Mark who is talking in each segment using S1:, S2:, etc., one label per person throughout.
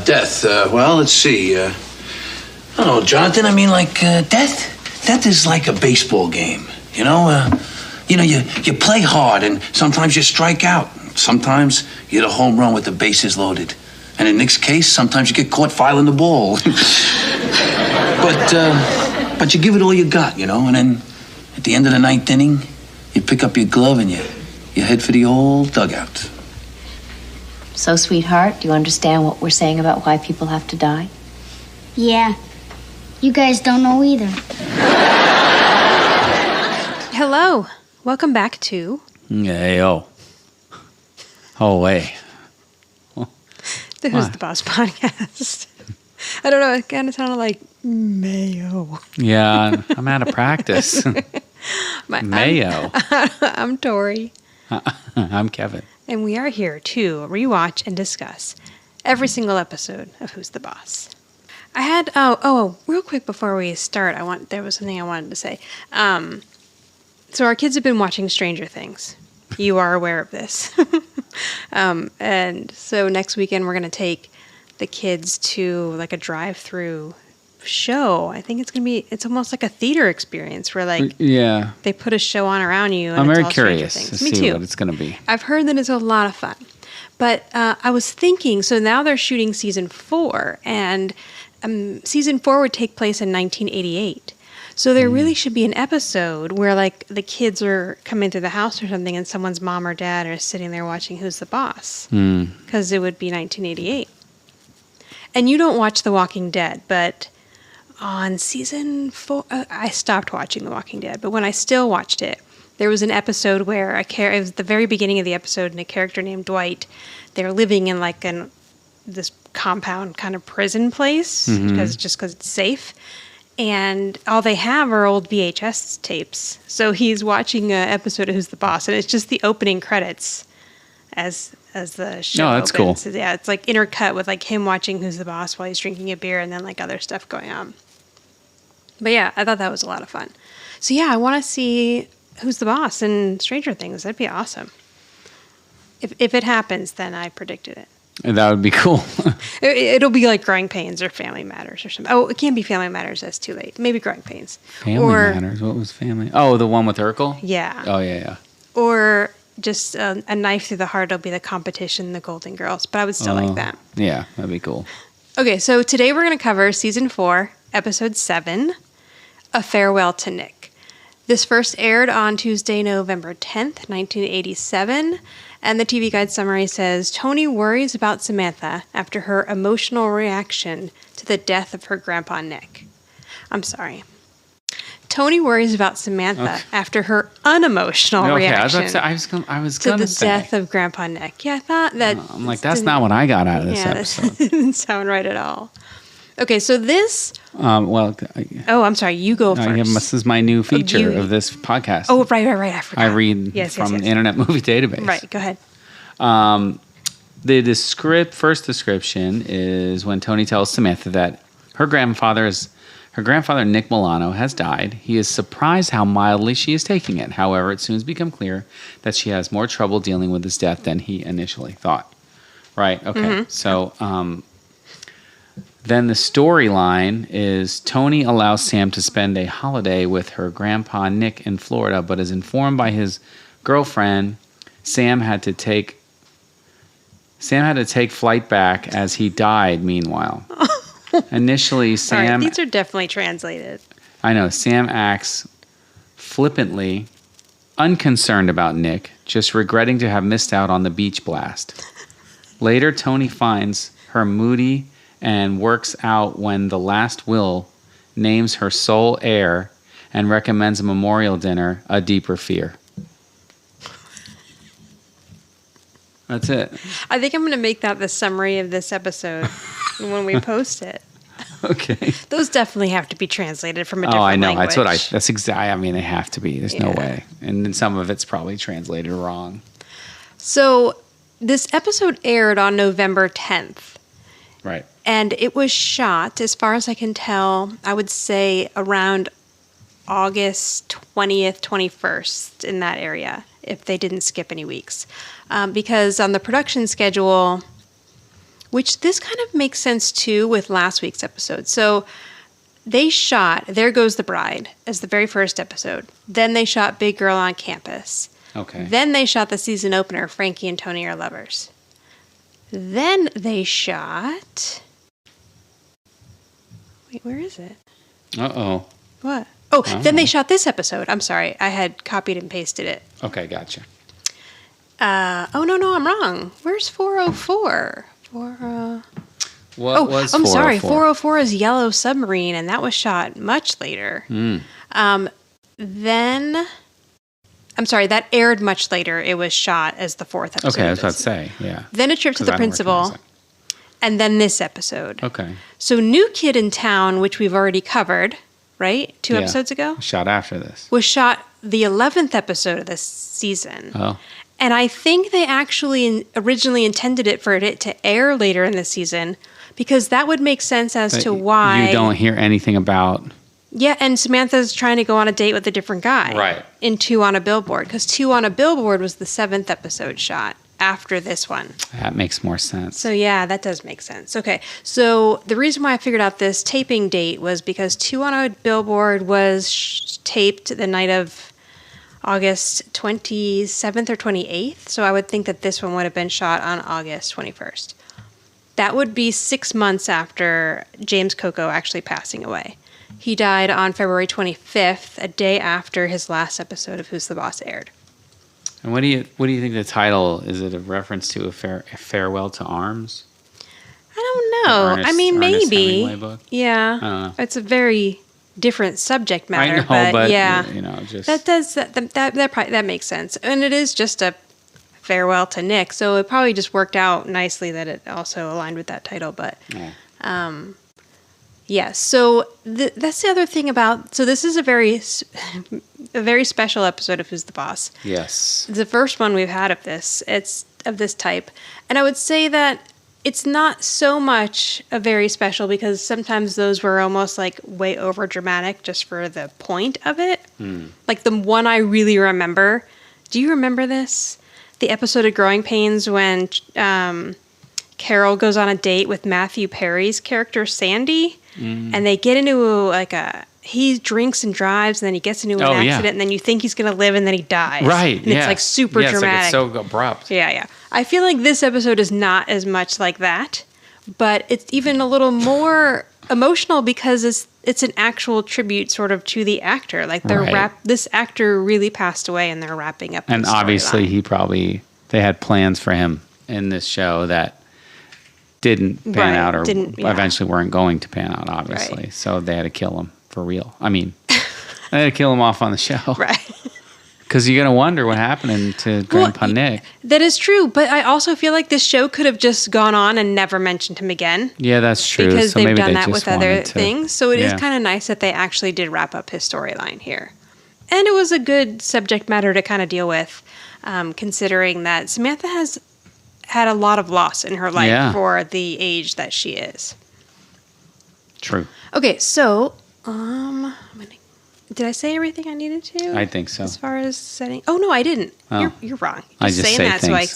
S1: Death. Well, let's see. I don't know, Jonathan. I mean, like, death is like a baseball game. You play hard, and sometimes you strike out. Sometimes you hit a home run with the bases loaded. And in Nick's case, sometimes you get caught filing the ball. But you give it all you got, and then at the end of the ninth inning, you pick up your glove and you head for the old dugout.
S2: So, sweetheart, do you understand what we're saying about why people have to die?
S3: Yeah. You guys don't know either.
S4: Hello. Welcome back to...
S5: Hey, oh. Oh, way.
S4: The Who's the Boss podcast. I don't know, it kind of sounded like mayo.
S5: Yeah, I'm out of practice. Mayo.
S4: I'm Tori.
S5: I'm Kevin.
S4: And we are here to rewatch and discuss every single episode of Who's the Boss. I had, real quick before we start, there was something I wanted to say. So our kids have been watching Stranger Things. You are aware of this. And so next weekend we're going to take the kids to like a drive-through show. I think it's almost like a theater experience where they put a show on around you. And
S5: I'm
S4: it's
S5: very
S4: all
S5: curious
S4: Stranger
S5: to
S4: Me
S5: see
S4: too.
S5: what it's going to be.
S4: I've heard that it's a lot of fun. But I was thinking, so now they're shooting season 4, and season 4 would take place in 1988. So there really should be an episode where like the kids are coming through the house or something and someone's mom or dad are sitting there watching Who's the Boss. Because it would be 1988. And you don't watch The Walking Dead, but on season 4, I stopped watching The Walking Dead. But when I still watched it, there was an episode where it was the very beginning of the episode, and a character named Dwight, they're living in like this compound kind of prison place because it's safe. And all they have are old VHS tapes. So he's watching an episode of Who's the Boss, and it's just the opening credits as the show
S5: that's
S4: opens.
S5: cool.
S4: So, yeah, it's like intercut with like him watching Who's the Boss while he's drinking a beer, and then like other stuff going on. But yeah, I thought that was a lot of fun. So yeah, I want to see Who's the Boss in Stranger Things. That'd be awesome. If it happens, then I predicted it.
S5: That would be cool.
S4: It'll be like Growing Pains or Family Matters or something. Oh, it can't be Family Matters. That's too late. Maybe Growing Pains.
S5: Family Matters? What was Family? Oh, the one with Urkel?
S4: Yeah.
S5: Oh, yeah.
S4: Or just a knife through the heart will be the competition, the Golden Girls. But I would still like that.
S5: Yeah, that'd be cool.
S4: Okay, so today we're going to cover Season 4, Episode 7, A Farewell to Nick. This first aired on Tuesday, November 10th, 1987. And the TV Guide summary says, Tony worries about Samantha after her emotional reaction to the death of her grandpa Nick. I'm sorry. Tony worries about Samantha after her unemotional reaction
S5: I was
S4: to
S5: gonna
S4: the
S5: say.
S4: death of grandpa Nick. Yeah, I thought that...
S5: I'm like, that's not what I got out of this episode.
S4: That didn't sound right at all. Okay, so this... I'm sorry. You go first.
S5: This is my new feature of this podcast.
S4: Oh, right. I forgot.
S5: I read from the Internet Movie Database.
S4: Right, go ahead.
S5: The first description is when Tony tells Samantha that her grandfather Nick Milano has died. He is surprised how mildly she is taking it. However, it soon becomes clear that she has more trouble dealing with his death than he initially thought. Right. Okay. So. Then the storyline is Tony allows Sam to spend a holiday with her grandpa Nick in Florida, but is informed by his girlfriend Sam had to take flight back as he died. Meanwhile, initially Sam.
S4: All right, these are definitely translated.
S5: I know Sam acts flippantly, unconcerned about Nick, just regretting to have missed out on the beach blast. Later, Tony finds her moody and works out when the last will names her sole heir and recommends a memorial dinner, A Deeper Fear. That's it.
S4: I think I'm going to make that the summary of this episode when we post it.
S5: Okay.
S4: Those definitely have to be translated from a different language.
S5: Oh, I know. That's exactly. I mean, they have to be. There's no way. And then some of it's probably translated wrong.
S4: So this episode aired on November 10th.
S5: Right.
S4: And it was shot, as far as I can tell, I would say around August 20th, 21st in that area, if they didn't skip any weeks. Because on the production schedule, which this kind of makes sense too with last week's episode. So they shot There Goes the Bride as the very first episode. Then they shot Big Girl on Campus.
S5: Okay.
S4: Then they shot the season opener, Frankie and Tony Are Lovers. Then they shot... Wait, where is it?
S5: Uh-oh.
S4: What? Oh, then they shot this episode. I'm sorry. I had copied and pasted it.
S5: Okay, gotcha.
S4: Oh, no, I'm wrong. Where's 404?
S5: What was 404?
S4: I'm sorry. 404 is Yellow Submarine, and that was shot much later. Then... I'm sorry, that aired much later. It was shot as the fourth episode.
S5: Okay, I was about to say, yeah.
S4: Then A Trip to the Principal, and then this episode.
S5: Okay.
S4: So New Kid in Town, which we've already covered, right? 2 episodes ago?
S5: Shot after this.
S4: Was shot the 11th episode of this season.
S5: Oh.
S4: And I think they actually originally intended it for it to air later in the season, because that would make sense as to why...
S5: You don't hear anything about...
S4: Yeah, and Samantha's trying to go on a date with a different guy.
S5: Right.
S4: In 2 on a Billboard, because 2 on a Billboard was the 7th episode shot after this one.
S5: That makes more sense.
S4: So yeah, that does make sense. Okay, so the reason why I figured out this taping date was because 2 on a Billboard was taped the night of August 27th or 28th, so I would think that this one would have been shot on August 21st. That would be 6 months after James Coco actually passing away. He died on February 25th, a day after his last episode of Who's the Boss aired.
S5: And what do you think the title is? It a reference to a farewell to arms?
S4: I don't know.
S5: I mean,
S4: maybe.
S5: Hemingway book?
S4: Yeah.
S5: I don't know.
S4: It's a very different subject matter.
S5: I know, but
S4: yeah,
S5: just
S4: that makes sense, and it is just a farewell to Nick. So it probably just worked out nicely that it also aligned with that title. But yeah. So that's the other thing about. So this is a very special episode of Who's the Boss.
S5: Yes.
S4: It's the first one we've had of this. It's of this type, and I would say that it's not so much a very special because sometimes those were almost like way over dramatic just for the point of it. Like the one I really remember. Do you remember this? The episode of Growing Pains when Carol goes on a date with Matthew Perry's character Sandy, and they get into he drinks and drives, and then he gets into an accident, and then you think he's going to live, and then he dies.
S5: Right,
S4: and it's like super dramatic.
S5: It's like it's so abrupt.
S4: Yeah. I feel like this episode is not as much like that, but it's even a little more emotional because it's an actual tribute sort of to the actor. Like this actor really passed away, and they're wrapping up.
S5: And obviously, they had plans for him in this show that didn't pan out, or eventually weren't going to pan out. Obviously, so they had to kill him for real. I mean, they had to kill him off on the show,
S4: right?
S5: Because you're gonna wonder what happened to Grandpa Nick.
S4: That is true, but I also feel like this show could have just gone on and never mentioned him again.
S5: Yeah, that's true.
S4: Because
S5: so
S4: they've
S5: maybe
S4: done
S5: they
S4: that
S5: just
S4: with other
S5: wanted to,
S4: things. So it is kind of nice that they actually did wrap up his storyline here. And it was a good subject matter to kind of deal with, considering that Samantha has had a lot of loss in her life for the age that she is.
S5: True.
S4: Okay, so did I say everything I needed to?
S5: I think so.
S4: As far as setting, no, I didn't.
S5: Oh.
S4: You're wrong.
S5: I just
S4: saying
S5: say
S4: that
S5: things.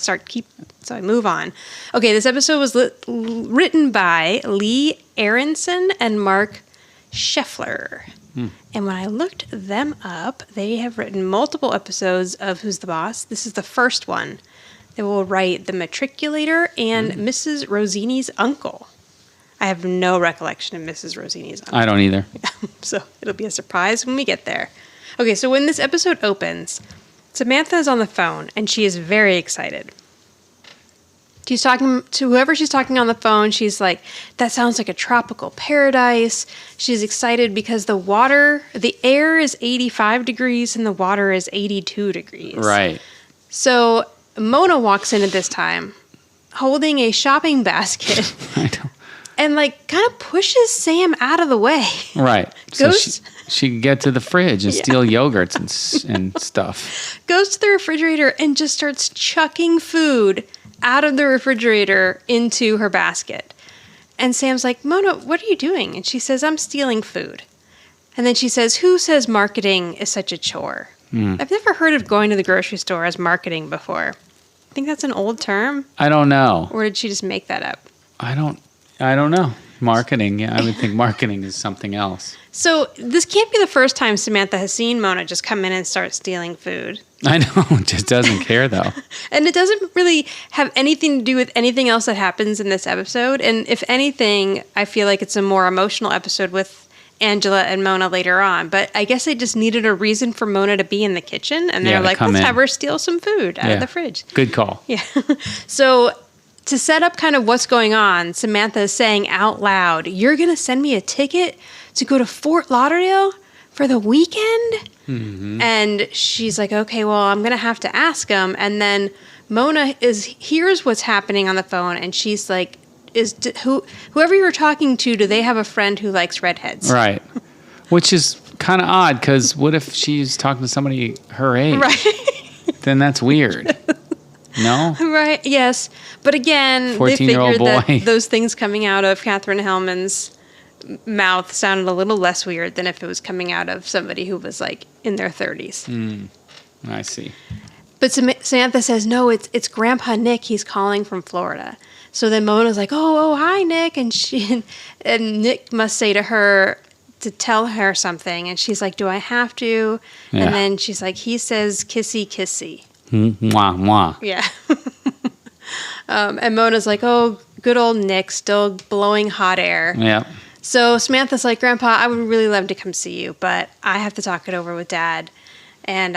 S4: so I move on. Okay, this episode was written by Lee Aronson and Mark Scheffler. And when I looked them up, they have written multiple episodes of Who's the Boss. This is the first one. They will write The Matriculator and Mrs. Rosini's Uncle. I have no recollection of Mrs. Rosini's Uncle.
S5: I don't either.
S4: So it'll be a surprise when we get there. Okay, so when this episode opens, Samantha is on the phone, and she is very excited. She's talking to whoever she's talking on the phone. She's like, that sounds like a tropical paradise. She's excited because the air is 85 degrees and the water is 82 degrees.
S5: Right.
S4: So Mona walks in at this time holding a shopping basket.
S5: I know.
S4: And kind of pushes Sam out of the way.
S5: Right. So she can get to the fridge and steal yogurts and stuff.
S4: Goes to the refrigerator and just starts chucking food out of the refrigerator into her basket. And Sam's like, Mona, what are you doing? And she says, I'm stealing food. And then she says, who says marketing is such a chore? I've never heard of going to the grocery store as marketing before. I think that's an old term.
S5: I don't know.
S4: Or did she just make that up?
S5: I don't know. Marketing. Yeah, I would think marketing is something else.
S4: So this can't be the first time Samantha has seen Mona just come in and start stealing food.
S5: I know. Just doesn't care though.
S4: And it doesn't really have anything to do with anything else that happens in this episode. And if anything, I feel like it's a more emotional episode with Angela and Mona later on. But I guess they just needed a reason for Mona to be in the kitchen. And they're like, let's have her steal some food out of the fridge.
S5: Good call.
S4: Yeah. So to set up kind of what's going on, Samantha is saying out loud, you're going to send me a ticket to go to Fort Lauderdale for the weekend? Mm-hmm. And she's like, okay, well, I'm going to have to ask him. And then Mona hears what's happening on the phone, and she's like, whoever you're talking to, do they have a friend who likes redheads?
S5: Right. Which is kind of odd, because what if she's talking to somebody her age?
S4: Right.
S5: Then that's weird. No?
S4: Right, yes. But again, they figured that those things coming out of Katherine Hellman's mouth sounded a little less weird than if it was coming out of somebody who was like in their 30s.
S5: I see.
S4: But Samantha says, no, it's Grandpa Nick. He's calling from Florida. So then Mona's like, oh, hi, Nick. And Nick must say to her to tell her something. And she's like, do I have to? Yeah. And then she's like, he says, kissy, kissy.
S5: Mwah, mwah.
S4: Yeah. And Mona's like, oh, good old Nick, still blowing hot air.
S5: Yeah.
S4: So Samantha's like, Grandpa, I would really love to come see you, but I have to talk it over with Dad. And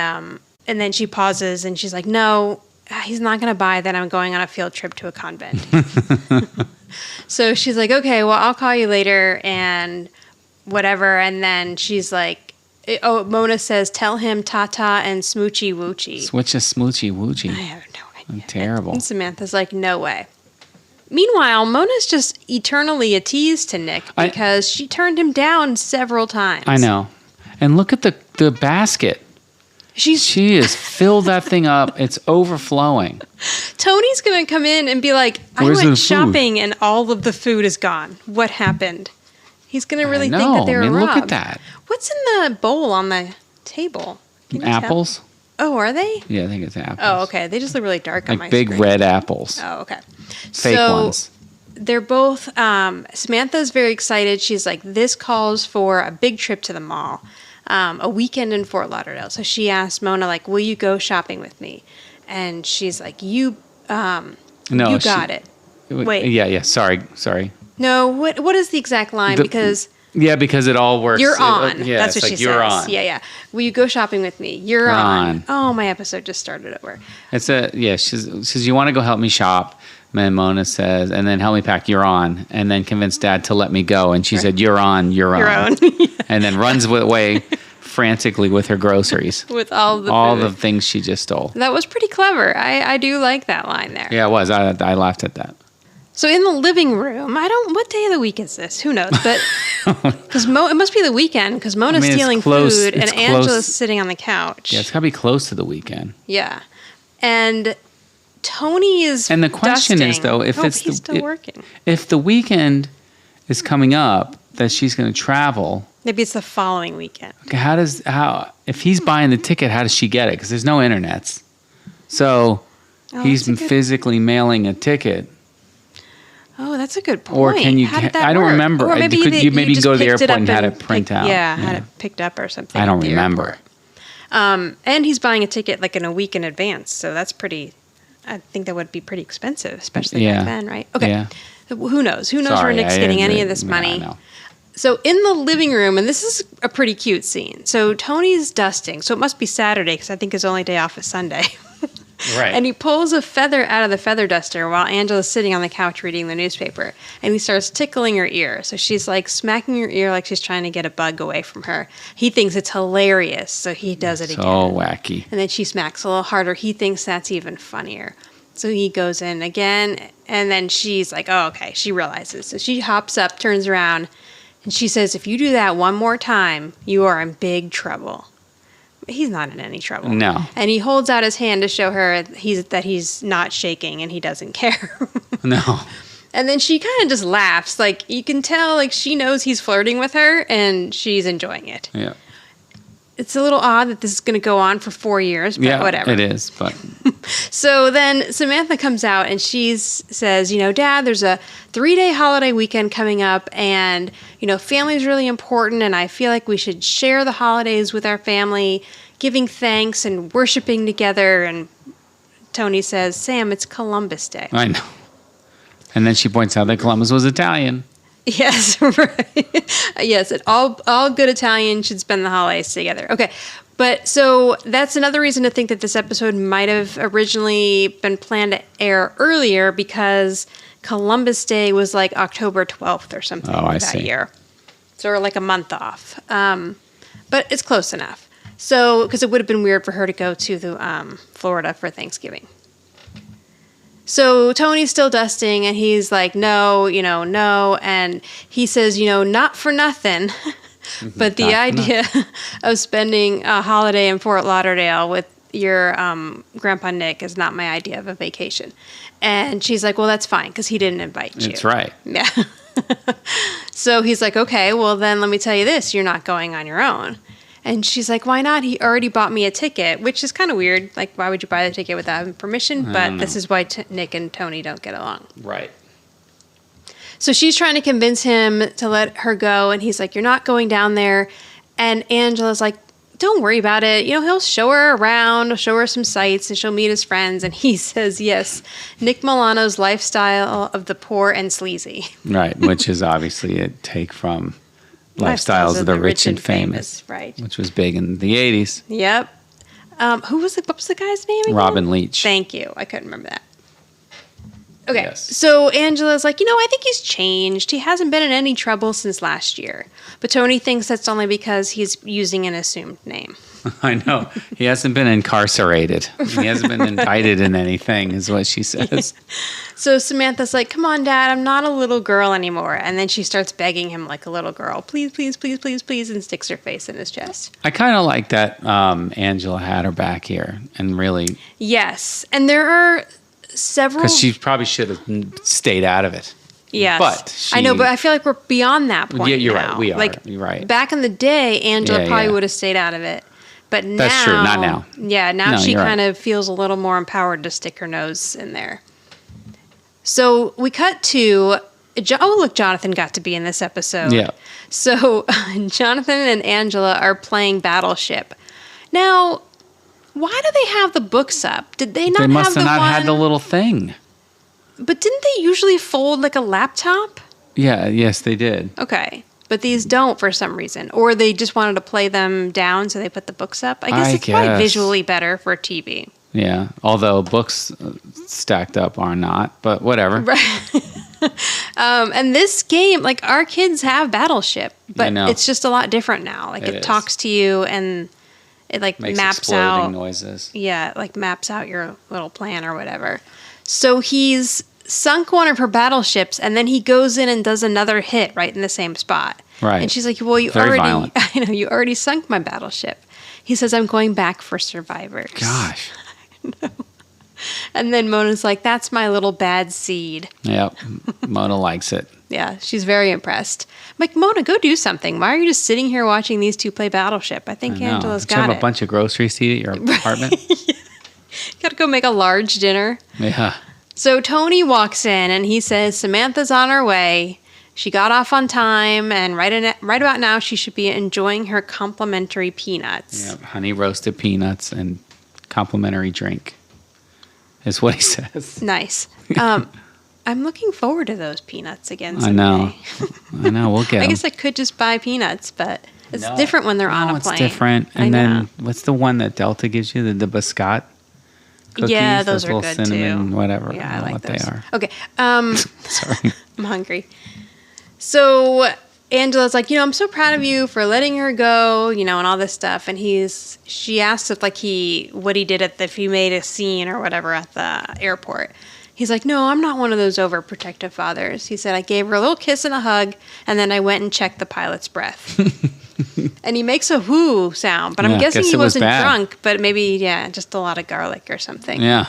S4: then she pauses and she's like, no, he's not going to buy that I'm going on a field trip to a convent. So she's like, okay, well, I'll call you later and whatever. And then she's like, Mona says, tell him ta-ta and smoochy woochy.
S5: What's a smoochy woochy?
S4: I have no idea.
S5: Terrible.
S4: And Samantha's like, no way. Meanwhile, Mona's just eternally a tease to Nick because she turned him down several times.
S5: I know. And look at the basket. She has filled that thing up. It's overflowing.
S4: Tony's going to come in and be like, I went shopping and all of the food is gone. What happened? He's going to really think that they were robbed.
S5: Look at that.
S4: What's in the bowl on the table?
S5: Apples.
S4: Oh, are they?
S5: Yeah, I think it's apples.
S4: Oh, okay. They just look really dark on my
S5: screen. Like big red apples.
S4: Oh, okay.
S5: Fake ones.
S4: They're both, Samantha's very excited. She's like, this calls for a big trip to the mall, a weekend in Fort Lauderdale. So she asked Mona, like, will you go shopping with me? And she's like, you got it. Wait.
S5: Yeah. Sorry.
S4: No, what is the exact line? Because
S5: it all works.
S4: You're on. That's what she says.
S5: You're on.
S4: Yeah. Will you go shopping with me? You're on. Oh, my episode just started over.
S5: She says, you want to go help me shop? And Mona says, and then help me pack, you're on. And then convince Dad to let me go. And she said, you're on. And then runs away frantically with her groceries. With all the things she just stole.
S4: That was pretty clever. I do like that line there.
S5: Yeah, it was. I laughed at that.
S4: So in the living room, what day of the week is this? Who knows? But because it must be the weekend because Mona's stealing food and Angela's sitting on the couch.
S5: Yeah, it's got to be close to the weekend.
S4: Yeah. And Tony is
S5: And the question
S4: dusting.
S5: is, though, if
S4: he's still working.
S5: If the weekend is coming up that she's going to travel.
S4: Maybe it's the following weekend.
S5: Okay, if he's buying the ticket, how does she get it? Because there's no internets. So he's physically mailing a ticket.
S4: Oh, that's a good point.
S5: Or can you?
S4: How did that
S5: I don't
S4: work?
S5: remember.
S4: Or maybe
S5: you maybe go to the airport and had it print out.
S4: Yeah, had it picked up or something.
S5: I don't remember.
S4: And he's buying a ticket like in a week in advance, so that's pretty. I think that would be pretty expensive, especially back then, right? Okay. Yeah. Who knows? Who knows where Nick's getting any of this money?
S5: I know.
S4: So in the living room, and this is a pretty cute scene. So Tony's dusting. So it must be Saturday because I think his only day off is Sunday.
S5: Right.
S4: And he pulls a feather out of the feather duster while Angela's sitting on the couch reading the newspaper. And he starts tickling her ear. So she's like smacking her ear like she's trying to get a bug away from her. He thinks it's hilarious, so he does it again.
S5: So wacky.
S4: And then she smacks a little harder. He thinks that's even funnier. So he goes in again, and then she's like, oh, okay. She realizes. So she hops up, turns around, and she says, if you do that one more time, you are in big trouble. He's not in any trouble.
S5: No.
S4: And he holds out his hand to show her that he's not shaking and he doesn't care.
S5: No.
S4: And then she kind of just laughs. Like, you can tell, like, she knows he's flirting with her and she's enjoying it.
S5: Yeah.
S4: it's a little odd that this is going to go on for 4 years, but whatever.
S5: It is, but...
S4: So then Samantha comes out and she says, Dad, there's a 3-day holiday weekend coming up and, family is really important and I feel like we should share the holidays with our family, giving thanks and worshiping together. And Tony says, Sam, it's Columbus Day.
S5: I know. And then she points out that Columbus was Italian.
S4: Yes, right. Yes, all good Italians should spend the holidays together. Okay, but so that's another reason to think that this episode might have originally been planned to air earlier because Columbus Day was like October 12th or something that year. So we're like a month off. But it's close enough. So, because it would have been weird for her to go to Florida for Thanksgiving. So Tony's still dusting, and he's like, no. And he says, not for nothing, but the idea of spending a holiday in Fort Lauderdale with your Grandpa Nick is not my idea of a vacation. And she's like, well, that's fine, because he didn't invite you.
S5: That's right.
S4: Yeah. So he's like, okay, well, then let me tell you this. You're not going on your own. And she's like, why not? He already bought me a ticket, which is kind of weird. Like, why would you buy the ticket without having permission? But this is why Nick and Tony don't get along.
S5: Right.
S4: So she's trying to convince him to let her go. And he's like, you're not going down there. And Angela's like, don't worry about it. He'll show her around, show her some sights, and she'll meet his friends. And he says, yes, Nick Milano's lifestyle of the poor and sleazy.
S5: Right, which is obviously a take from... Lifestyles of the Rich and Famous,
S4: right?
S5: Which was big in the 80s.
S4: Yep. What was the guy's name again?
S5: Robin Leach.
S4: Thank you. I couldn't remember that. Okay.
S5: Yes.
S4: So Angela's like, I think he's changed. He hasn't been in any trouble since last year. But Tony thinks that's only because he's using an assumed name.
S5: I know. He hasn't been incarcerated. He hasn't been indicted in anything, is what she says.
S4: Yeah. So Samantha's like, come on, Dad, I'm not a little girl anymore. And then she starts begging him like a little girl, please, please, please, please, please, and sticks her face in his chest.
S5: I kind of like that Angela had her back here and really...
S4: Yes. And there are several...
S5: Because she probably should have stayed out of it.
S4: Yes.
S5: But
S4: I know, but I feel like we're beyond that point.
S5: Yeah, you're
S4: now.
S5: right. We are.
S4: Like,
S5: you're right.
S4: Back in the day, Angela probably would have stayed out of it. But now...
S5: That's true. Not now.
S4: Yeah, now she kind of feels a little more empowered to stick her nose in there. So we cut to... Oh, look, Jonathan got to be in this episode.
S5: Yeah.
S4: So Jonathan and Angela are playing Battleship. Now, why do they have the books up? Did they not have the one... They must have not
S5: had the little thing.
S4: But didn't they usually fold like a laptop?
S5: Yeah, yes, they did.
S4: Okay. But these don't for some reason. Or they just wanted to play them down, so they put the books up. I guess it's probably visually better for TV.
S5: Yeah, although books stacked up are not, but whatever.
S4: Right. And this game, like our kids have Battleship, but it's just a lot different now. Like it talks to you and it like
S5: makes
S4: maps out
S5: noises.
S4: Yeah, it like maps out your little plan or whatever. So he's sunk one of her battleships, and then he goes in and does another hit right in the same spot.
S5: Right.
S4: And she's like, "Well, you you already sunk my battleship." He says, "I'm going back for survivors."
S5: Gosh.
S4: And then Mona's like, "That's my little bad seed."
S5: Yep. Mona likes it.
S4: Yeah, she's very impressed. I'm like, Mona, go do something. Why are you just sitting here watching these two play Battleship? I think Angela's got it.
S5: Do you have a bunch of groceries to eat at your apartment?
S4: Yeah. Got to go make a large dinner.
S5: Yeah.
S4: So Tony walks in and he says, Samantha's on her way. She got off on time, and right about now she should be enjoying her complimentary peanuts.
S5: Yeah, honey roasted peanuts and complimentary drink is what he says.
S4: Nice. I'm looking forward to those peanuts again someday.
S5: I know. We'll get them.
S4: I guess I could just buy peanuts, but it's different when they're on a plane.
S5: It's different. And then what's the one that Delta gives you? The biscotte cookies?
S4: Yeah, those are good
S5: cinnamon,
S4: too.
S5: Whatever.
S4: Yeah,
S5: I don't know
S4: like
S5: what
S4: those.
S5: they are.
S4: Okay.
S5: Sorry.
S4: I'm hungry. So Angela's like, I'm so proud of you for letting her go, and all this stuff. And she asked if what he did if he made a scene or whatever at the airport. He's like, no, I'm not one of those overprotective fathers. He said, I gave her a little kiss and a hug, and then I went and checked the pilot's breath. And he makes a whoo sound, but I'm guessing he wasn't drunk, but maybe, just a lot of garlic or something.
S5: Yeah.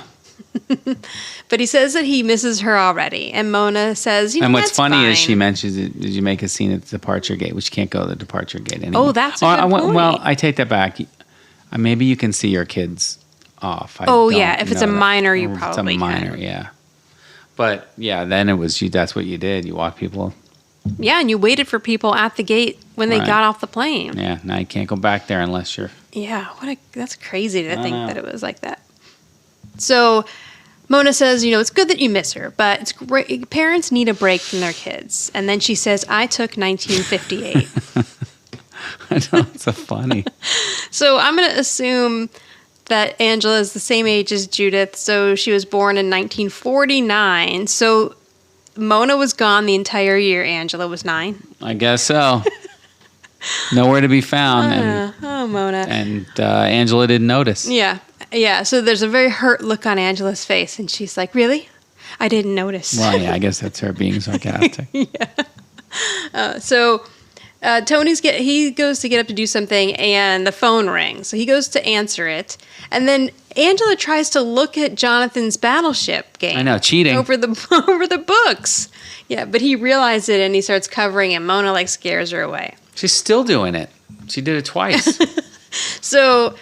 S4: But he says that he misses her already. And Mona says,
S5: and what's
S4: that's
S5: funny
S4: fine.
S5: is she mentions, did you make a scene at the departure gate? Which can't go to the departure gate anymore.
S4: Oh, that's a good point.
S5: Well, I take that back. Maybe you can see your kids off.
S4: If it's
S5: know
S4: a minor, you
S5: If
S4: probably
S5: it's a minor,
S4: can.
S5: yeah. But yeah, then it was that's what you did. You walk people.
S4: Yeah, and you waited for people at the gate when they
S5: Right.
S4: got off the plane.
S5: Yeah, now you can't go back there unless you're.
S4: Yeah, that's crazy to think that it was like that. So Mona says, it's good that you miss her, but it's great. Parents need a break from their kids. And then she says, I took 1958.
S5: I know, it's so funny.
S4: So I'm going to assume that Angela is the same age as Judith. So she was born in 1949. So Mona was gone the entire year. Angela was 9.
S5: I guess so. Nowhere to be found.
S4: Oh, Mona.
S5: And Angela didn't notice.
S4: Yeah. Yeah. So there's a very hurt look on Angela's face. And she's like, really? I didn't notice.
S5: Well, yeah, I guess that's her being sarcastic.
S4: So he goes to get up to do something and the phone rings. So he goes to answer it. And then Angela tries to look at Jonathan's battleship game.
S5: I know, cheating.
S4: Over the books. Yeah, but he realized it and he starts covering and Mona scares her away.
S5: She's still doing it. She did it twice.
S4: So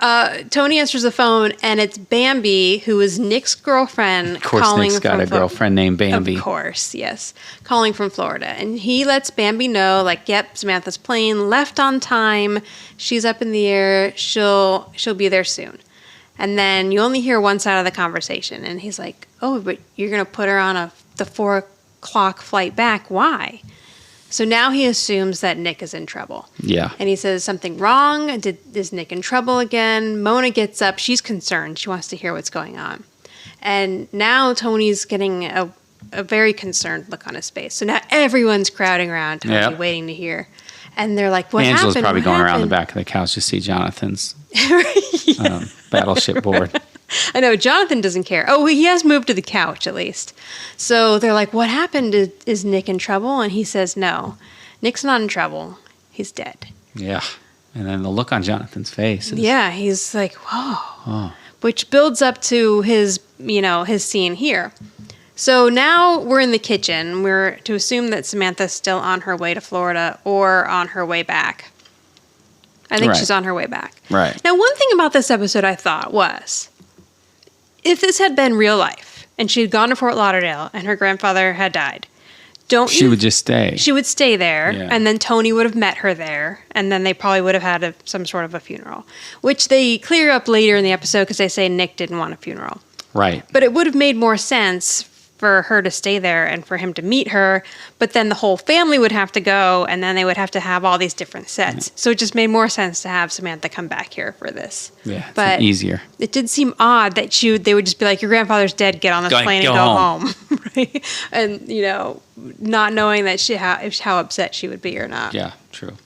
S4: Tony answers the phone and it's Bambi, who is Nick's girlfriend.
S5: Of course,
S4: calling
S5: Nick's got a girlfriend named Bambi.
S4: Of course, yes. Calling from Florida. And he lets Bambi know, yep, Samantha's plane left on time. She's up in the air. She'll be there soon. And then you only hear one side of the conversation. And he's like, oh, but you're going to put her on the 4 o'clock flight back. Why? So now he assumes that Nick is in trouble.
S5: Yeah.
S4: And he says, something wrong? Is Nick in trouble again? Mona gets up. She's concerned. She wants to hear what's going on. And now Tony's getting a very concerned look on his face. So now everyone's crowding around Tony, waiting to hear. And they're like, what happened?
S5: Angela's probably
S4: What
S5: going around
S4: happened?
S5: the back of the couch to see Jonathan's battleship board.
S4: I know, Jonathan doesn't care. Oh, he has moved to the couch, at least. So they're like, what happened? Is Nick in trouble? And he says, no. Nick's not in trouble. He's dead.
S5: Yeah. And then the look on Jonathan's face is...
S4: Yeah, he's like, whoa. Oh. Which builds up to his scene here. So now we're in the kitchen. We're to assume that Samantha's still on her way to Florida or on her way back. I think she's on her way back.
S5: Right.
S4: Now, one thing about this episode I thought was, if this had been real life and she had gone to Fort Lauderdale and her grandfather had died,
S5: she would just stay.
S4: She would stay there,
S5: yeah.
S4: And then Tony would have met her there, and then they probably would have had some sort of a funeral, which they clear up later in the episode because they say Nick didn't want a funeral.
S5: Right.
S4: But it would have made more sense for her to stay there and for him to meet her, but then the whole family would have to go, and then they would have to have all these different sets. So it just made more sense to have Samantha come back here for this.
S5: Yeah,
S4: but
S5: easier.
S4: It did seem odd that they would just be like, your grandfather's dead, get on this plane and go home. Right? And, not knowing that how upset she would be or not.
S5: Yeah, true.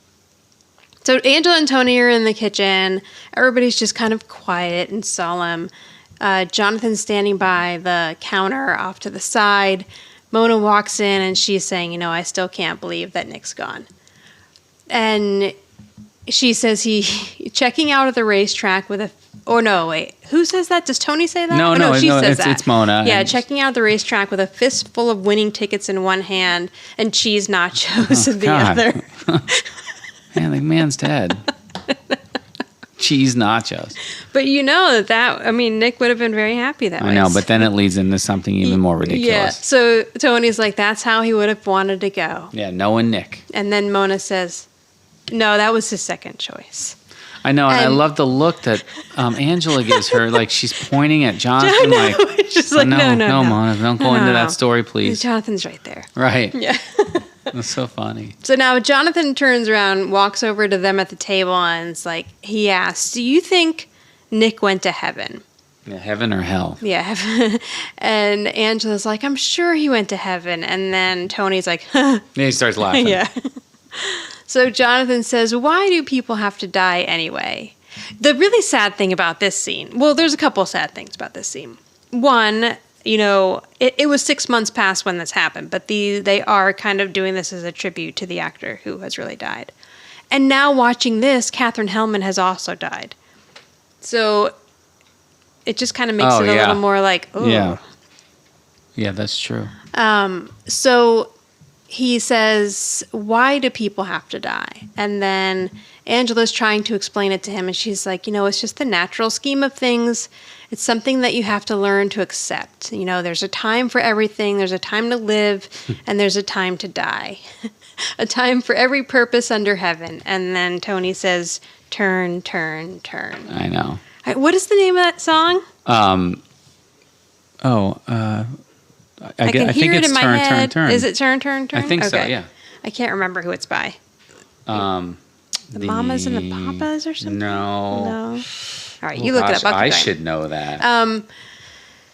S4: So Angela and Tony are in the kitchen. Everybody's just kind of quiet and solemn. Jonathan's standing by the counter off to the side. Mona walks in and she's saying, I still can't believe that Nick's gone. And she says checking out of the racetrack with who says that? Does Tony say that?
S5: No,
S4: she says that.
S5: It's Mona.
S4: Yeah, checking out the racetrack with a fistful of winning tickets in one hand and cheese nachos in the other.
S5: Man, the man's dead. Cheese nachos.
S4: But Nick would have been very happy that way.
S5: I know, but then it leads into something even more ridiculous.
S4: Yeah, so Tony's like, that's how he would have wanted to go.
S5: Yeah, knowing Nick.
S4: And then Mona says, no, that was his second choice.
S5: I know, and I love the look that Angela gives her. Like, she's pointing at Jonathan
S4: she's like, no,
S5: Mona, don't go into that story, please.
S4: Jonathan's right there.
S5: Right.
S4: Yeah.
S5: That's so funny.
S4: So now Jonathan turns around, walks over to them at the table, and he asks, do you think Nick went to heaven?
S5: Yeah, heaven or hell?
S4: Yeah, heaven. And Angela's like, I'm sure he went to heaven. And then Tony's like, huh.
S5: Then he starts laughing.
S4: Yeah. So Jonathan says, why do people have to die anyway? The really sad thing about this scene, well, there's a couple of sad things about this scene. One, it was 6 months past when this happened, but they are kind of doing this as a tribute to the actor who has really died. And now watching this, Katherine Hellman has also died. So it just kind of makes
S5: Oh,
S4: it a
S5: yeah.
S4: little more like, ooh.
S5: Yeah. Yeah, that's true.
S4: So he says, why do people have to die? And then Angela's trying to explain it to him, and she's like, it's just the natural scheme of things. It's something that you have to learn to accept. There's a time for everything. There's a time to live, and there's a time to die. A time for every purpose under heaven. And then Tony says, turn, turn, turn.
S5: I know.
S4: What is the name of that song?
S5: I
S4: can
S5: think
S4: hear it
S5: it's
S4: in my
S5: turn,
S4: head.
S5: turn.
S4: Is it turn, turn, turn?
S5: I think so, yeah.
S4: I can't remember who it's by. The Mamas and the Papas or something?
S5: No.
S4: All right, you look it up.
S5: I should know that.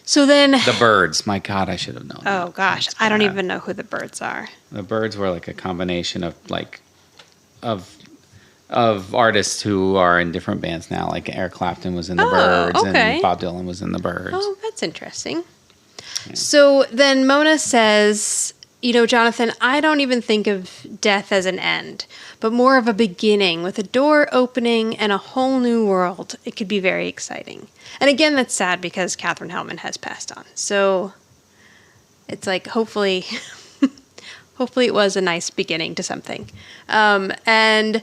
S4: So then...
S5: The Birds. My God, I should have known that.
S4: Oh, gosh. I don't even know who the Birds are.
S5: The Birds were like a combination of artists who are in different bands now. Like Eric Clapton was in the Birds, and Bob Dylan was in the Birds.
S4: Oh, that's interesting. Yeah. So then Mona says, Jonathan, I don't even think of death as an end, but more of a beginning with a door opening and a whole new world. It could be very exciting. And again, that's sad because Katherine Hellman has passed on. So it's like, hopefully it was a nice beginning to something. And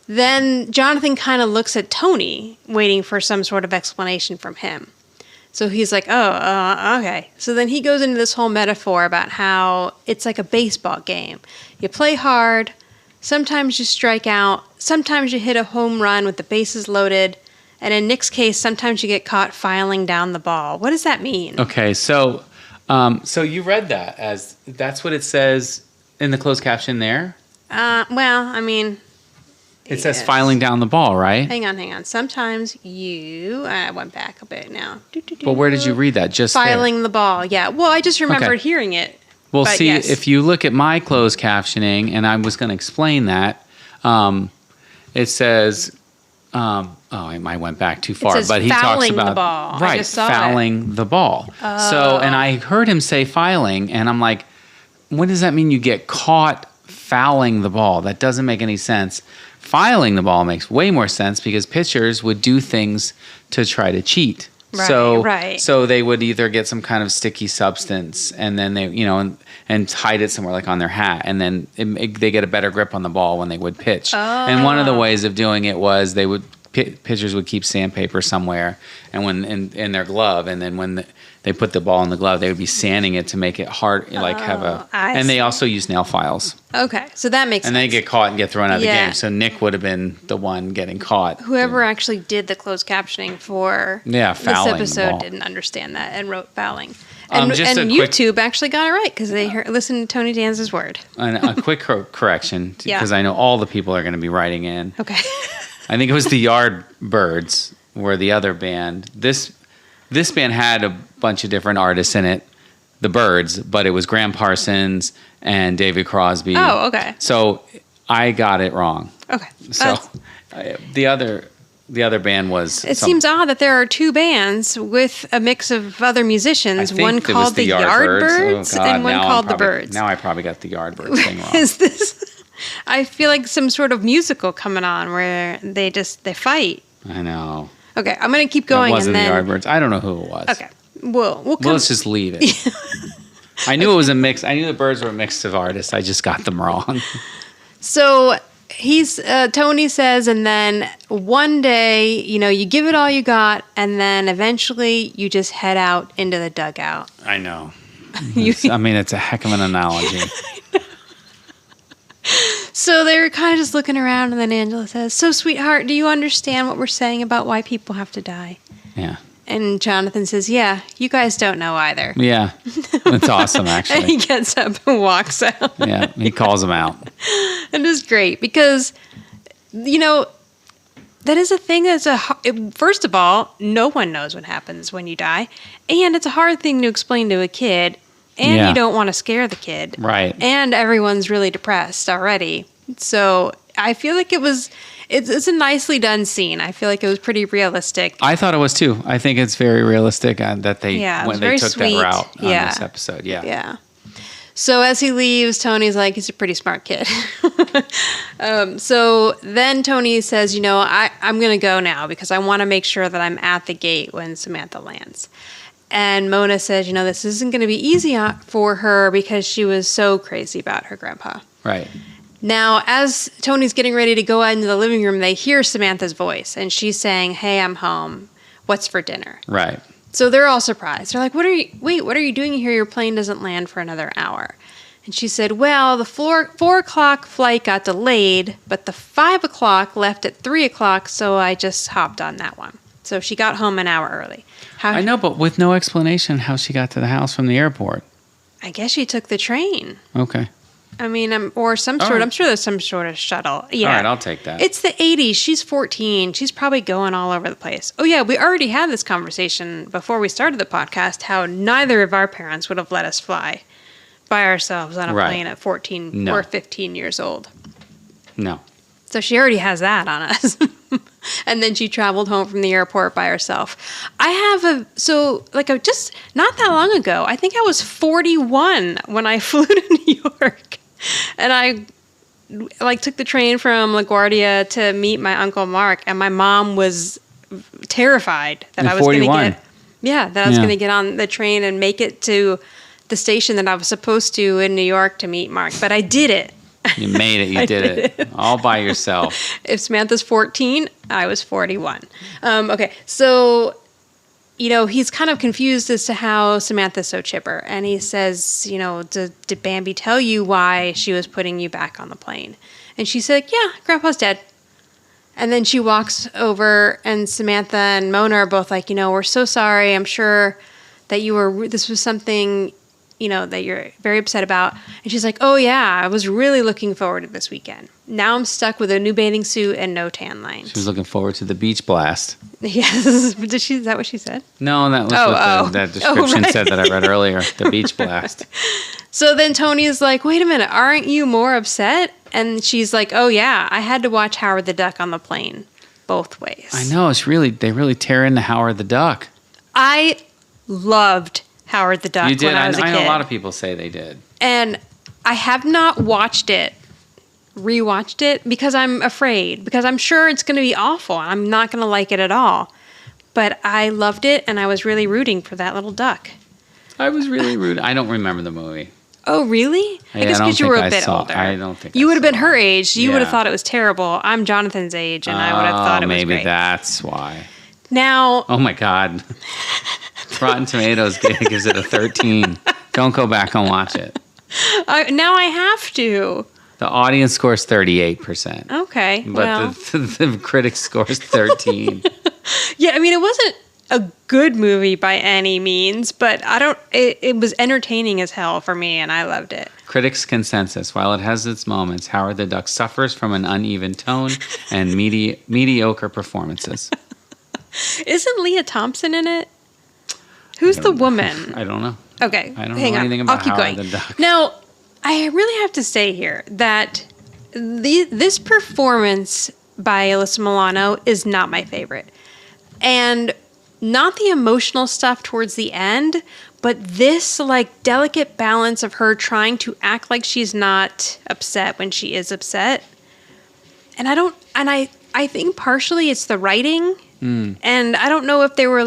S4: then Jonathan kind of looks at Tony, waiting for some sort of explanation from him. So he's like, okay. So then he goes into this whole metaphor about how it's like a baseball game. You play hard, sometimes you strike out, sometimes you hit a home run with the bases loaded, and in Nick's case, sometimes you get caught filing down the ball. What does that mean?
S5: Okay, so you read that as that's what it says in the closed caption there?
S4: Well, I mean...
S5: It says filing down the ball, right?
S4: Hang on. Sometimes I went back a bit now.
S5: But where did you read that? Just
S4: filing the ball, yeah. Well, I just remembered hearing it.
S5: Well,
S4: but
S5: see,
S4: yes.
S5: If you look at my closed captioning, and I was going to explain that, it says... I went back too far,
S4: but he talks about
S5: the ball. Right, fouling the ball.
S4: Oh.
S5: So, and I heard him say filing, and I'm like, what does that mean? You get caught fouling the ball? That doesn't make any sense. Filing the ball makes way more sense because pitchers would do things to try to cheat.
S4: Right,
S5: So they would either get some kind of sticky substance, and then they, and hide it somewhere like on their hat, and then they get a better grip on the ball when they would pitch.
S4: Oh.
S5: And one of the ways of doing it was pitchers would keep sandpaper somewhere, and when in their glove, and then when they put the ball in the glove, they would be sanding it to make it hard, and they also use nail files.
S4: Okay, so that makes sense.
S5: And they get caught and get thrown out of the game. So Nick would have been the one getting caught.
S4: Whoever actually did the closed captioning for this episode didn't understand that and wrote fouling. And YouTube actually got it right because they listened to Tony Danza's word.
S5: And a quick correction, because I know all the people are going to be writing in.
S4: Okay.
S5: I think it was the Yardbirds were the other band. This band had a bunch of different artists in it, the Birds, but it was Graham Parsons and David Crosby.
S4: Oh, okay.
S5: So I got it wrong.
S4: Okay.
S5: So the other band was...
S4: It seems odd that there are two bands with a mix of other musicians, one called the Yardbirds and one called the Birds.
S5: Now I probably got the Yardbirds thing wrong.
S4: Is this... I feel like some sort of musical coming on where they fight.
S5: I know.
S4: Okay, I'm going to keep going.
S5: It wasn't the Yardbirds. I don't know who it was.
S4: Okay. Well,
S5: let's just leave it. I knew it was a mix. I knew the Birds were a mix of artists. I just got them wrong.
S4: So Tony says, and then one day, you give it all you got, and then eventually you just head out into the dugout.
S5: I know. It's a heck of an analogy.
S4: So they're kind of just looking around, and then Angela says, "So, sweetheart, do you understand what we're saying about why people have to die?"
S5: Yeah.
S4: And Jonathan says, "Yeah, you guys don't know either."
S5: Yeah. It's awesome, actually.
S4: And he gets up and walks out.
S5: Yeah, he calls them out.
S4: It is great because, that is a thing first of all, no one knows what happens when you die. And it's a hard thing to explain to a kid. And you don't want to scare the kid.
S5: Right.
S4: And everyone's really depressed already. So I feel like it's a nicely done scene. I feel like it was pretty realistic.
S5: I thought it was too. I think it's very realistic that they took
S4: sweet.
S5: that route on this episode. Yeah.
S4: Yeah. So as he leaves, Tony's like, he's a pretty smart kid. So then Tony says, I'm going to go now because I want to make sure that I'm at the gate when Samantha lands. And Mona says, this isn't going to be easy for her because she was so crazy about her grandpa.
S5: Right.
S4: Now, as Tony's getting ready to go out into the living room, they hear Samantha's voice, and she's saying, "Hey, I'm home. What's for dinner?"
S5: Right.
S4: So they're all surprised. They're like, what are you doing here? Your plane doesn't land for another hour. And she said, well, the 4 o'clock flight got delayed, but the 5 o'clock left at 3 o'clock, so I just hopped on that one. So she got home an hour early.
S5: I know, but with no explanation how she got to the house from the airport.
S4: I guess she took the train.
S5: Okay.
S4: I mean, or some sort.
S5: Right.
S4: I'm sure there's some sort of shuttle. Yeah.
S5: All right, I'll take that.
S4: It's the 80s. She's 14. She's probably going all over the place. Oh, yeah, we already had this conversation before we started the podcast, how neither of our parents would have let us fly by ourselves on a plane at 14 or 15 years old.
S5: No.
S4: So she already has that on us. And then she traveled home from the airport by herself. Just not that long ago, I think I was 41 when I flew to New York. And I took the train from LaGuardia to meet my Uncle Mark, and my mom was terrified that I was going to get on the train and make it to the station that I was supposed to in New York to meet Mark. But I did it.
S5: You made it. You did it. All by yourself.
S4: If Samantha's 14, I was 41. Okay, so, he's kind of confused as to how Samantha's so chipper. And he says, did Bambi tell you why she was putting you back on the plane? And she said, yeah, Grandpa's dead. And then she walks over, and Samantha and Mona are both like, we're so sorry. I'm sure that this was something that you're very upset about. And she's like, oh yeah, I was really looking forward to this weekend. Now I'm stuck with a new bathing suit and no tan lines.
S5: She was looking forward to the beach blast.
S4: Yes. Is that what she said?
S5: No, that was what that description said that I read earlier, the beach blast.
S4: So then Tony is like, wait a minute, aren't you more upset? And she's like, oh yeah, I had to watch Howard the Duck on the plane both ways.
S5: I know, they really tear into Howard the Duck.
S4: I loved Howard the Duck.
S5: You did.
S4: When I was a kid.
S5: I know a lot of people say they did.
S4: And I have not rewatched it, because I'm afraid, because I'm sure it's going to be awful. I'm not going to like it at all. But I loved it, and I was really rooting for that little duck.
S5: I was really rooting. I don't remember the movie.
S4: Oh, really?
S5: Yeah,
S4: I guess because you were a bit older.
S5: I don't think
S4: you would have been her age. You would have thought it was terrible. I'm Jonathan's age, and I would have thought it was great.
S5: Maybe that's why.
S4: Now.
S5: Oh my God. Rotten Tomatoes gives it a 13. Don't go back and watch it.
S4: Now I have to.
S5: The audience scores 38%.
S4: Okay.
S5: But the critics scores 13.
S4: Yeah, I mean, it wasn't a good movie by any means, but it was entertaining as hell for me, and I loved it.
S5: Critics' consensus: while it has its moments, Howard the Duck suffers from an uneven tone and mediocre performances.
S4: Isn't Leah Thompson in it? Who's the woman?
S5: I don't know.
S4: Okay,
S5: I don't know anything about Howard the Duck.
S4: Now, I really have to say here that this performance by Alyssa Milano is not my favorite. And not the emotional stuff towards the end, but this delicate balance of her trying to act like she's not upset when she is upset. And I think partially it's the writing. And I don't know if they were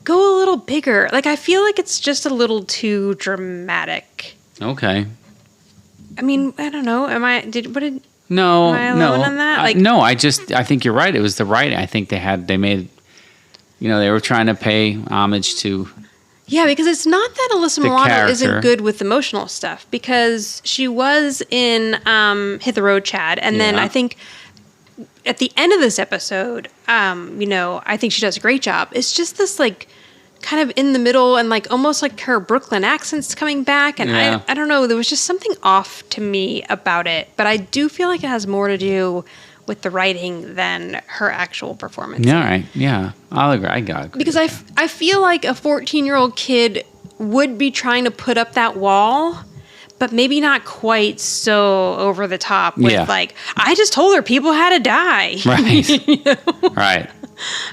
S4: go a little bigger. I feel like it's just a little too dramatic.
S5: Okay.
S4: I mean, I don't know. Am I
S5: alone
S4: on that?
S5: No, I think you're right. It was the writing. I think they made, they were trying to pay homage to. Yeah,
S4: because it's not that Alyssa Milano isn't good with emotional stuff, because she was in Hit the Road, Chad, and then I think at the end of this episode, I think she does a great job. It's just this kind of in the middle, and almost her Brooklyn accent's coming back, and I don't know, there was just something off to me about it, but I do feel like it has more to do with the writing than her actual performance.
S5: Yeah, right. Yeah, I'll agree. I got it.
S4: Because I feel like a 14-year-old kid would be trying to put up that wall, but maybe not quite so over the top with I just told her people had to die.
S5: Right.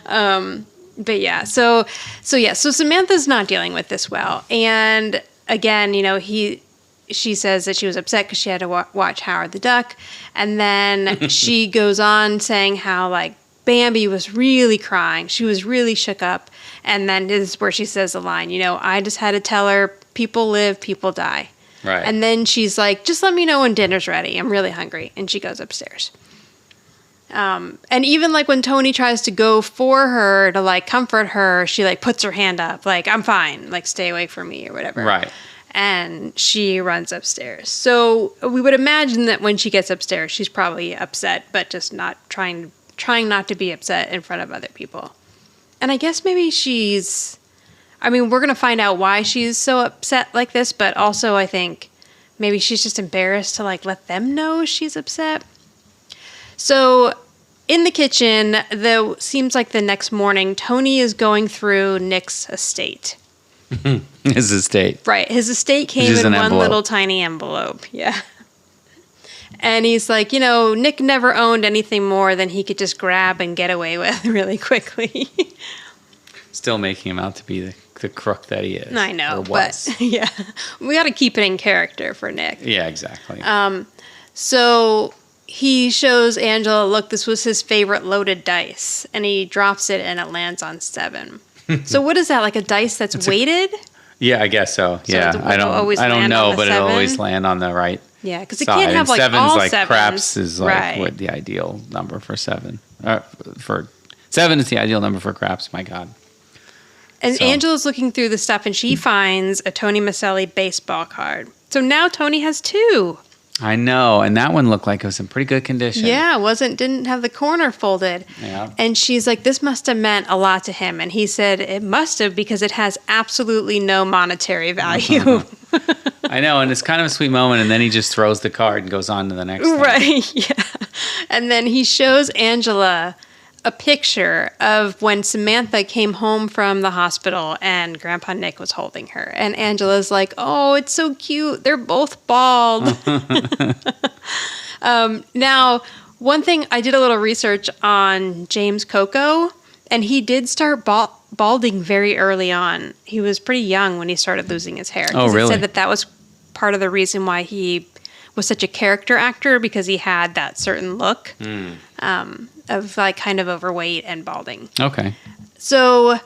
S5: Right.
S4: But yeah, so Samantha's not dealing with this well. And again, she says that she was upset because she had to watch Howard the Duck. And then she goes on saying how, like, Bambi was really crying. She was really shook up. And then this is where she says the line, I just had to tell her, people live, people die.
S5: Right.
S4: And then she's like, just let me know when dinner's ready. I'm really hungry. And she goes upstairs. And even, like, when Tony tries to go for her to, like, comfort her, she, like, puts her hand up, like, I'm fine. Like, stay away from me or whatever.
S5: Right.
S4: And she runs upstairs. So we would imagine that when she gets upstairs, she's probably upset, but just not trying not to be upset in front of other people. And I guess maybe we're going to find out why she's so upset like this, but also I think maybe she's just embarrassed to, like, let them know she's upset. So in the kitchen, seems like the next morning, Tony is going through Nick's estate.
S5: His estate.
S4: Right. His estate came in one little tiny envelope. Yeah. And he's like, Nick never owned anything more than he could just grab and get away with really quickly.
S5: Still making him out to be the crook that he is.
S4: I know,
S5: or was.
S4: But yeah, we got to keep it in character for Nick.
S5: Yeah, exactly.
S4: So he shows Angela, look, this was his favorite loaded dice, and he drops it and it lands on 7. So what is that, like a dice that's weighted?
S5: Yeah, I guess so. Yeah, I don't know, but it'll always land on the right.
S4: Yeah, because it can't have, like, all sevens.
S5: Craps is like what the ideal number for 7. For 7 is the ideal number for craps. My God.
S4: And Angela's looking through the stuff, and she finds a Tony Micelli baseball card. So now Tony has 2.
S5: I know, and that one looked like it was in pretty good condition.
S4: Yeah, didn't have the corner folded.
S5: Yeah.
S4: And she's like, this must have meant a lot to him. And he said, it must have, because it has absolutely no monetary value.
S5: I know, and it's kind of a sweet moment, and then he just throws the card and goes on to the next thing.
S4: Right, yeah. And then he shows Angela a picture of when Samantha came home from the hospital and Grandpa Nick was holding her. And Angela's like, oh, it's so cute. They're both bald. Now, one thing, I did a little research on James Coco, and he did start balding very early on. He was pretty young when he started losing his hair.
S5: Oh, really?
S4: He said that was part of the reason why he was such a character actor, because he had that certain look of, like, kind of overweight and balding.
S5: Okay.
S4: So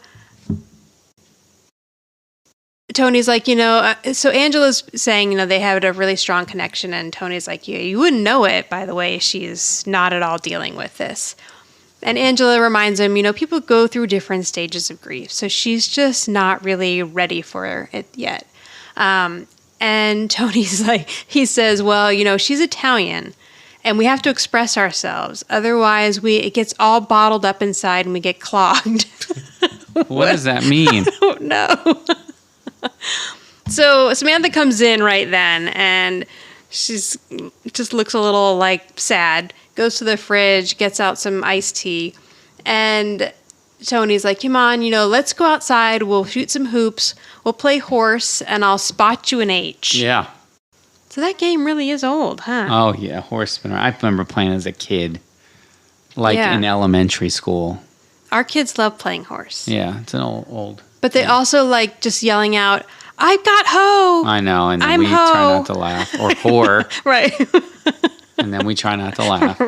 S4: Tony's like, so Angela's saying, they have a really strong connection, and Tony's like, you wouldn't know it, by the way, she's not at all dealing with this. And Angela reminds him, people go through different stages of grief, so she's just not really ready for it yet. And Tony's like, he says, well, she's Italian, and we have to express ourselves. Otherwise, it gets all bottled up inside and we get clogged.
S5: What does that mean?
S4: I don't know. So Samantha comes in right then, and she's just looks a little, like, sad, goes to the fridge, gets out some iced tea, and Tony's like, come on, let's go outside, we'll shoot some hoops, we'll play horse, and I'll spot you an H.
S5: Yeah.
S4: So that game really is old, huh?
S5: Oh, yeah, horse spinner. I remember playing as a kid, in elementary school.
S4: Our kids love playing horse.
S5: Yeah, it's an old.
S4: But they also like just yelling out, I've got hoe!
S5: I know, and then
S4: I'm
S5: we
S4: hoe.
S5: try not to laugh. Or whore.
S4: Right.
S5: And then we try not to laugh.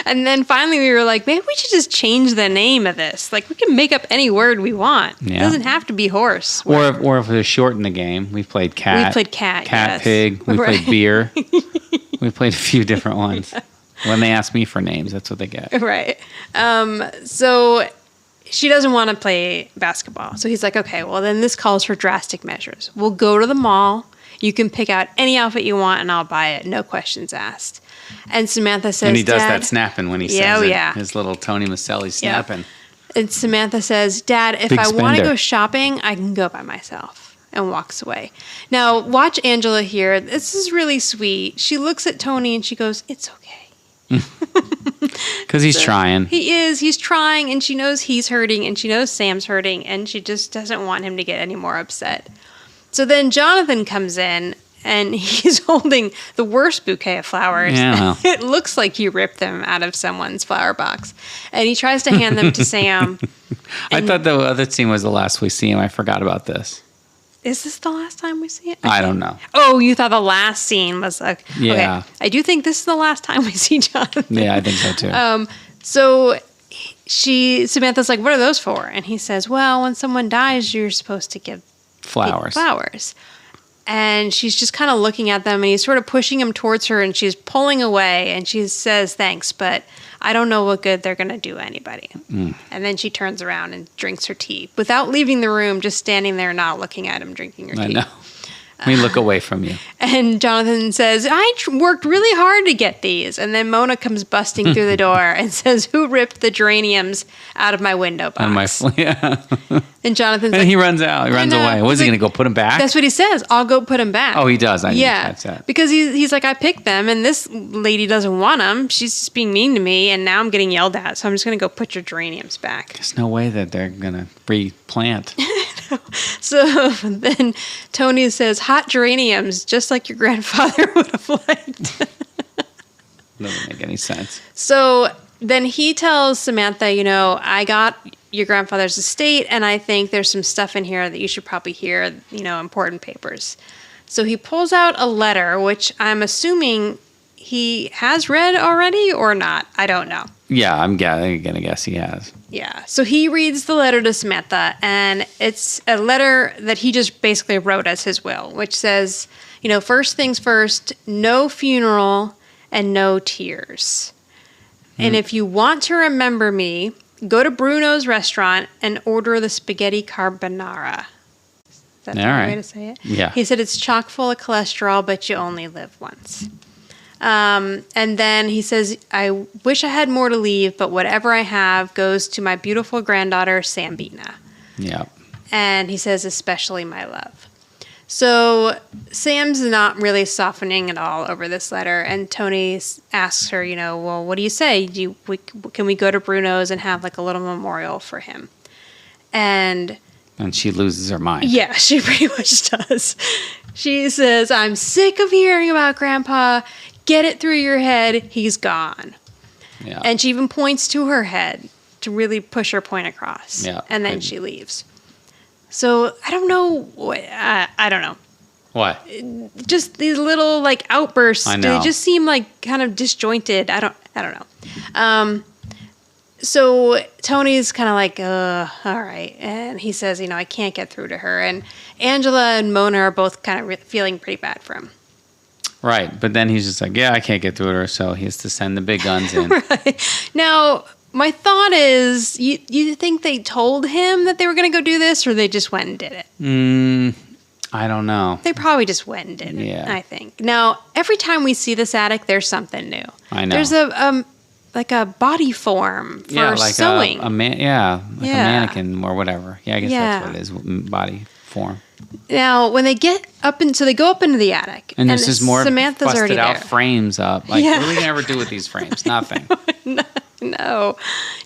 S4: And then finally we were like, maybe we should just change the name of this. Like, we can make up any word we want.
S5: Yeah.
S4: It doesn't have to be horse.
S5: Or if we shorten the game, we played cat.
S4: We played cat, yes.
S5: Pig. We played beer. We played a few different ones. Yeah. When they ask me for names, that's what they get.
S4: Right. So she doesn't want to play basketball. So he's like, okay, well, then this calls for drastic measures. We'll go to the mall. You can pick out any outfit you want, and I'll buy it. No questions asked. And Samantha says,
S5: and he does
S4: Dad,
S5: that snapping when he says it. His little Tony Micelli snapping.
S4: Yep. And Samantha says, Dad, if I want to go shopping, I can go by myself. And walks away. Now, watch Angela here. This is really sweet. She looks at Tony and she goes, it's okay.
S5: Because he's trying.
S4: He is. He's trying, and she knows he's hurting, and she knows Sam's hurting, and she just doesn't want him to get any more upset. So then Jonathan comes in, and he's holding the worst bouquet of flowers.
S5: Yeah.
S4: It looks like he ripped them out of someone's flower box. And he tries to hand them to Sam.
S5: I thought the other scene was the last we see him. I forgot about this.
S4: Is this the last time we see it?
S5: I don't know.
S4: Oh, you thought the last scene was like...
S5: Yeah.
S4: Okay. I do think this is the last time we see Jonathan.
S5: Yeah, I think so too.
S4: So Samantha's like, what are those for? And he says, well, when someone dies, you're supposed to give
S5: Flowers.
S4: Flowers. And she's just kind of looking at them, and he's sort of pushing him towards her, and she's pulling away, and she says, thanks, but I don't know what good they're going to do anybody. And then she turns around and drinks her tea without leaving the room, just standing there not looking at him, drinking her tea.
S5: I know. We look away from you.
S4: And Jonathan says, I worked really hard to get these. And then Mona comes busting through the door and says, who ripped the geraniums out of my window box?
S5: Yeah.
S4: And Jonathan's
S5: And
S4: like,
S5: he runs out. He runs away. Was he going to go put them back?
S4: That's what he says. I'll go put them back.
S5: Oh, he does. I didn't catch that.
S4: Because he's like, I picked them, and this lady doesn't want them. She's just being mean to me, and now I'm getting yelled at, so I'm just going to go put your geraniums back.
S5: There's no way that they're going to replant.
S4: So then Tony says, hot geraniums, just like your grandfather would have liked.
S5: Doesn't make any sense.
S4: So then he tells Samantha, I got your grandfather's estate, and I think there's some stuff in here that you should probably hear, important papers. So he pulls out a letter, which I'm assuming he has read already or not. I don't know.
S5: Yeah, I'm going to guess he has.
S4: Yeah. So he reads the letter to Samantha, and it's a letter that he just basically wrote as his will, which says, first things first, no funeral and no tears. And if you want to remember me, go to Bruno's restaurant and order the spaghetti carbonara. Is that the right way to say it?
S5: Yeah.
S4: He said it's chock full of cholesterol, but you only live once. And then he says, I wish I had more to leave, but whatever I have goes to my beautiful granddaughter, Sambina.
S5: Yeah.
S4: And he says, especially my love. So Sam's not really softening at all over this letter. And Tony asks her, well, what do you say? Can we go to Bruno's and have like a little memorial for him? And
S5: she loses her mind.
S4: Yeah, she pretty much does. She says, I'm sick of hearing about Grandpa. Get it through your head. He's gone.
S5: Yeah.
S4: And she even points to her head to really push her point across.
S5: Yeah.
S4: And then she leaves. So I don't know. I don't know.
S5: What?
S4: Just these little like outbursts.
S5: I know.
S4: They just seem like kind of disjointed. I don't know. So Tony's kind of like, all right. And he says, I can't get through to her. And Angela and Mona are both kind of feeling pretty bad for him.
S5: Right. But then he's just like, yeah, I can't get through to her. So he has to send the big guns in.
S4: Right. Now, my thought is, you think they told him that they were going to go do this, or they just went and did it?
S5: I don't know.
S4: They probably just went and did it, I think. Now, every time we see this attic, there's something new.
S5: I know.
S4: There's a body form for sewing.
S5: A mannequin or whatever. Yeah, I guess that's what it is, body form.
S4: Now, when they get up, so they go up into the attic,
S5: and there's just more
S4: Samantha's
S5: busted
S4: already
S5: out
S4: there.
S5: frames up. Like, what are we gonna ever do with these frames? Nothing.
S4: No,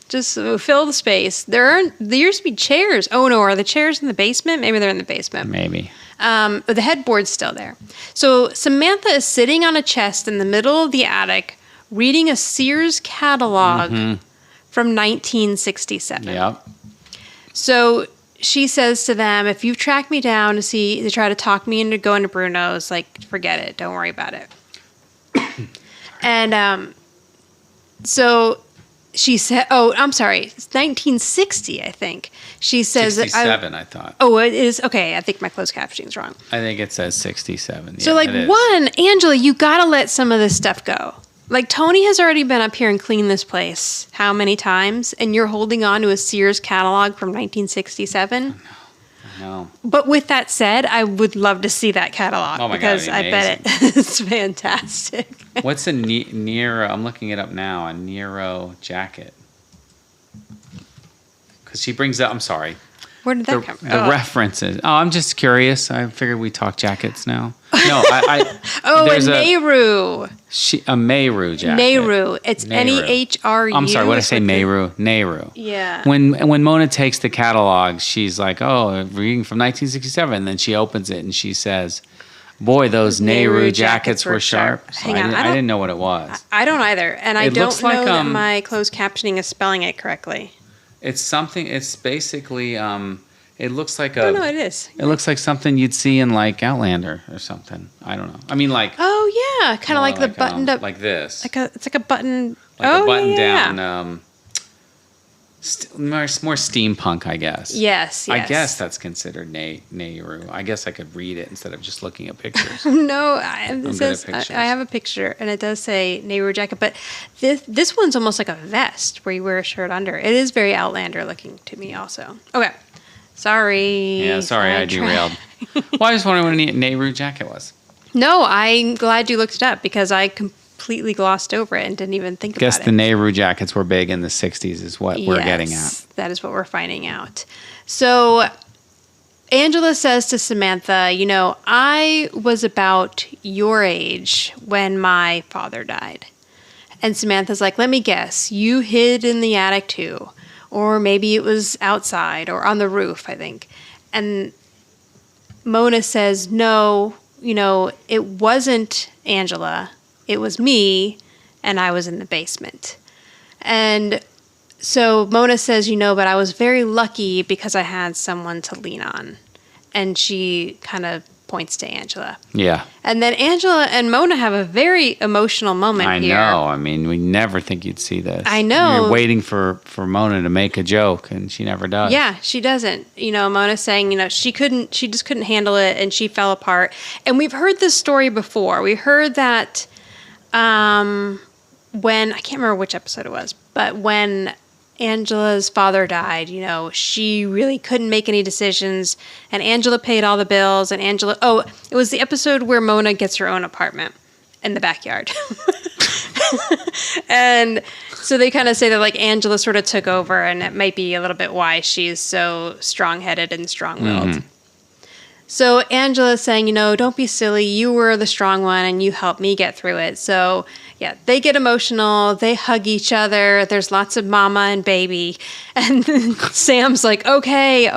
S4: just fill the space. There used to be chairs. Oh no, are the chairs in the basement? Maybe they're in the basement.
S5: Maybe.
S4: But the headboard's still there. So Samantha is sitting on a chest in the middle of the attic, reading a Sears catalog from 1967.
S5: Yep.
S4: So she says to them, if you've tracked me down to try to talk me into going to Bruno's, like, forget it. Don't worry about it. And so she said, I'm sorry, it's 1960, I think. She says
S5: 67, I thought.
S4: Oh, it is? Okay, I think my closed captioning's wrong.
S5: I think it says 67.
S4: So, Angela, you got to let some of this stuff go. Like, Tony has already been up here and cleaned this place how many times? And you're holding on to a Sears catalog from 1967?
S5: No.
S4: But with that said, I would love to see that catalog.
S5: Oh my
S4: because
S5: God,
S4: I bet it's fantastic.
S5: What's a Nero? I'm looking it up now. A Nero jacket. Because she brings up, I'm sorry.
S4: Where did that come from?
S5: The references. Oh, I'm just curious. I figured we talk jackets now. No,
S4: a Nehru.
S5: A Nehru jacket.
S4: Nehru. It's Nehru.
S5: I'm sorry, what did I say? Nehru. Nehru.
S4: Yeah.
S5: When Mona takes the catalog, she's like, oh, reading from 1967. And then she opens it and she says, boy, those Nehru jackets were sharp. So
S4: Hang on,
S5: I didn't know what it was.
S4: I don't either. And I don't know that my closed captioning is spelling it correctly.
S5: It's something, it's basically, It looks like
S4: No, it is.
S5: It looks like something you'd see in like Outlander or something. I don't know. I mean, like.
S4: Oh yeah, kind of like the buttoned up.
S5: Like this.
S4: It's like a button.
S5: Like a button
S4: yeah.
S5: down. More steampunk, I guess.
S4: Yes.
S5: I guess that's considered Nehru. I guess I could read it instead of just looking at pictures.
S4: No,
S5: I'm good at pictures.
S4: I have a picture, and it does say Nehru jacket, but this one's almost like a vest where you wear a shirt under. It is very Outlander looking to me, also. Okay, sorry.
S5: Yeah, sorry, I derailed. Well, I just wondered what a Nehru jacket was.
S4: No, I'm glad you looked it up because I completely glossed over it and didn't even think about it.
S5: I guess the Nehru jackets were big in the 60s is what we're getting at.
S4: That is what we're finding out. So Angela says to Samantha, I was about your age when my father died. And Samantha's like, let me guess, you hid in the attic too. Or maybe it was outside or on the roof, I think. And Mona says, no, it wasn't Angela. It was me, and I was in the basement. And so Mona says, but I was very lucky because I had someone to lean on. And she kind of points to Angela.
S5: Yeah.
S4: And then Angela and Mona have a very emotional moment here.
S5: I know. I mean, we never think you'd see this.
S4: I know.
S5: You're waiting for Mona to make a joke, and she never does.
S4: Yeah, she doesn't. Mona's saying, she just couldn't handle it, and she fell apart. And we've heard this story before. We heard that when, I can't remember which episode it was, but when Angela's father died, she really couldn't make any decisions, and Angela paid all the bills, and it was the episode where Mona gets her own apartment in the backyard. And so they kind of say that like Angela sort of took over, and it might be a little bit why she's so strong-headed and strong-willed. Mm-hmm. So Angela's saying, don't be silly. You were the strong one, and you helped me get through it. So, yeah, they get emotional. They hug each other. There's lots of mama and baby. And Sam's like, okay,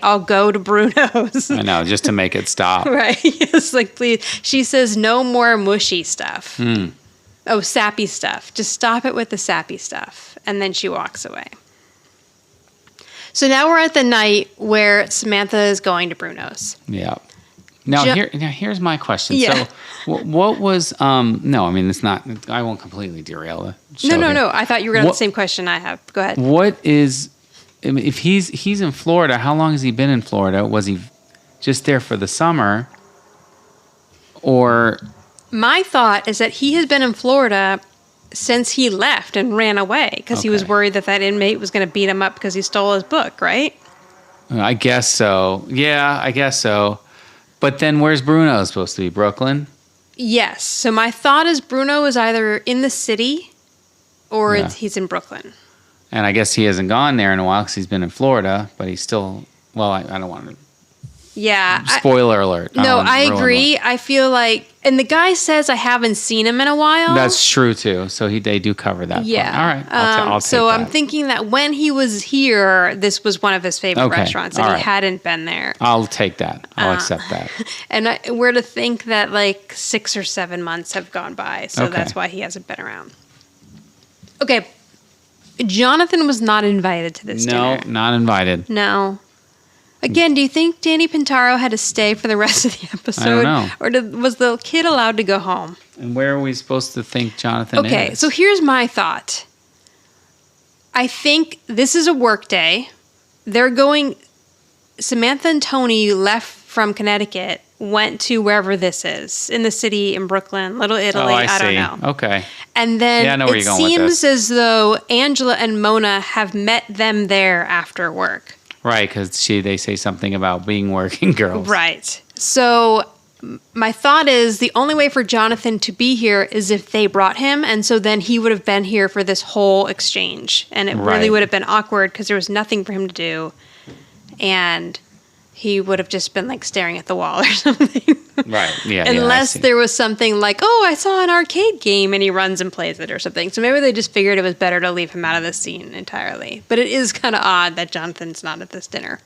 S4: I'll go to Bruno's.
S5: I know, just to make it stop.
S4: Right. Yes, like, please. She says, no more mushy stuff.
S5: Mm.
S4: Oh, sappy stuff. Just stop it with the sappy stuff. And then she walks away. So now we're at the night where Samantha is going to Bruno's.
S5: Yeah. Now, here's my question.
S4: Yeah.
S5: So, what was, no, I mean, it's not, I won't completely derail the show.
S4: No. I thought you were going to have the same question I have. Go ahead.
S5: What is, I mean, if he's in Florida, how long has he been in Florida? Was he just there for the summer? Or? My
S4: thought is that he has been in Florida since he left and ran away because he was worried that inmate was going to beat him up because he stole his book, right?
S5: I guess so. Yeah, I guess so. But then where's Bruno supposed to be? Brooklyn?
S4: Yes. So my thought is Bruno is either in the city or he's in Brooklyn.
S5: And I guess he hasn't gone there in a while because he's been in Florida, but he's still, well, I don't want to.
S4: Yeah.
S5: Spoiler alert.
S4: No, I agree. I feel like, and the guy says I haven't seen him in a while.
S5: That's true too. So they do cover that.
S4: Yeah.
S5: Part. All right. I'll take
S4: so
S5: that.
S4: I'm thinking that when he was here, this was one of his favorite restaurants, and he hadn't been there.
S5: I'll take that. I'll accept that.
S4: And we're to think that like 6 or 7 months have gone by, so that's why he hasn't been around. Okay. Jonathan was not invited to this dinner.
S5: No, not invited.
S4: No. Again, do you think Danny Pintauro had to stay for the rest of the episode?
S5: I don't know.
S4: Or was the kid allowed to go home?
S5: And where are we supposed to think Jonathan is?
S4: Okay, so here's my thought. I think this is a work day. They're going... Samantha and Tony left from Connecticut, went to wherever this is, in the city, in Brooklyn, Little Italy, I don't know.
S5: Okay.
S4: And then
S5: I know where
S4: it
S5: you're going with
S4: seems
S5: this.
S4: as though Angela and Mona have met them there after work.
S5: Right, because they say something about being working girls.
S4: Right. So my thought is the only way for Jonathan to be here is if they brought him, and so then he would have been here for this whole exchange. And it really would have been awkward because there was nothing for him to do. And he would have just been like staring at the wall or something.
S5: Right, yeah.
S4: Unless there was something like, oh, I saw an arcade game and he runs and plays it or something. So maybe they just figured it was better to leave him out of the scene entirely. But it is kind of odd that Jonathan's not at this dinner.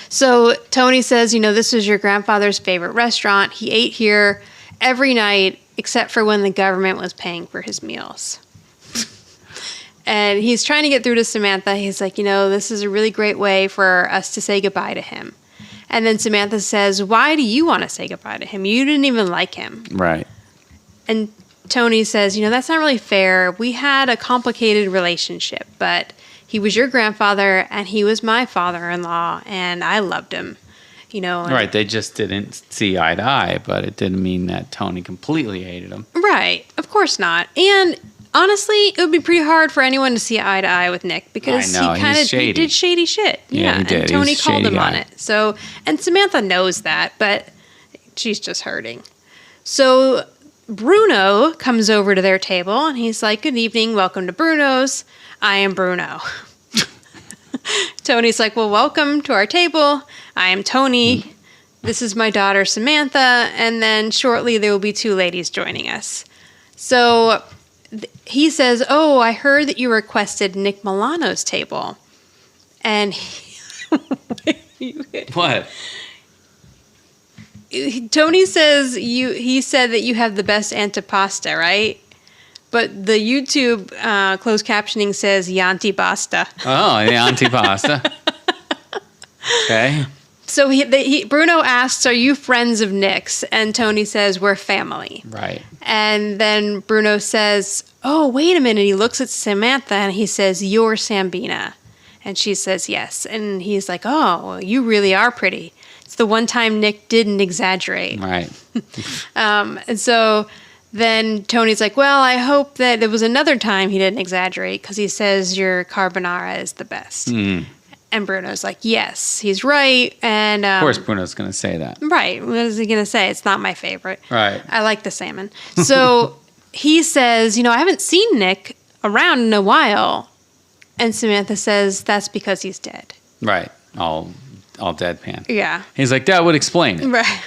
S4: So Tony says, this is your grandfather's favorite restaurant. He ate here every night except for when the government was paying for his meals. And he's trying to get through to Samantha. He's like, this is a really great way for us to say goodbye to him. And then Samantha says, why do you want to say goodbye to him? You didn't even like him.
S5: Right.
S4: And Tony says, that's not really fair. We had a complicated relationship, but he was your grandfather and he was my father-in-law, and I loved him.
S5: Right, they just didn't see eye to eye, but it didn't mean that Tony completely hated him.
S4: Right, of course not. And honestly, it would be pretty hard for anyone to see eye to eye with Nick because he kind of did shady shit.
S5: Yeah, he did.
S4: And Tony called him on
S5: guy.
S4: it. So, and Samantha knows that, but she's just hurting. So Bruno comes over to their table and he's like, good evening, welcome to Bruno's. I am Bruno. Tony's like, well, welcome to our table. I am Tony. This is my daughter, Samantha. And then shortly there will be 2 ladies joining us. So he says, oh, I heard that you requested Nick Milano's table. And
S5: What?
S4: Tony says he said that you have the best antipasta, right? But the YouTube closed captioning says Yanti Basta.
S5: Oh, the antipasta. Okay.
S4: So Bruno asks, are you friends of Nick's? And Tony says, we're family.
S5: Right.
S4: And then Bruno says, oh, wait a minute. He looks at Samantha and he says, you're Sambina. And she says, yes. And he's like, oh, well, you really are pretty. It's the one time Nick didn't exaggerate.
S5: Right.
S4: And so then Tony's like, well, I hope that there was another time he didn't exaggerate because he says your carbonara is the best. And Bruno's like, yes, he's right. And
S5: Of course Bruno's going to say that.
S4: right. What is he going to say? It's not my favorite.
S5: Right.
S4: I like the salmon. So he says, I haven't seen Nick around in a while. And Samantha says, that's because he's dead.
S5: Right. All deadpan.
S4: Yeah.
S5: He's like, that would explain it.
S4: Right.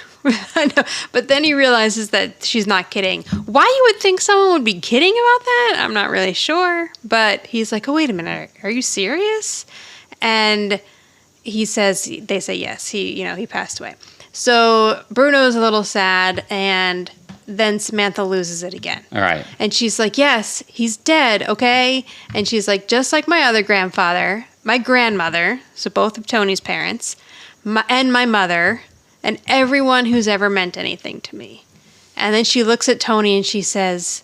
S4: I know. But then he realizes that she's not kidding. Why you would think someone would be kidding about that, I'm not really sure. But he's like, oh, wait a minute. Are you serious? And they say yes. He passed away. So Bruno's a little sad, and then Samantha loses it again.
S5: All right.
S4: And she's like, yes, he's dead, okay? And she's like, just like my other grandfather, my grandmother, so both of Tony's parents, and my mother, and everyone who's ever meant anything to me. And then she looks at Tony and she says,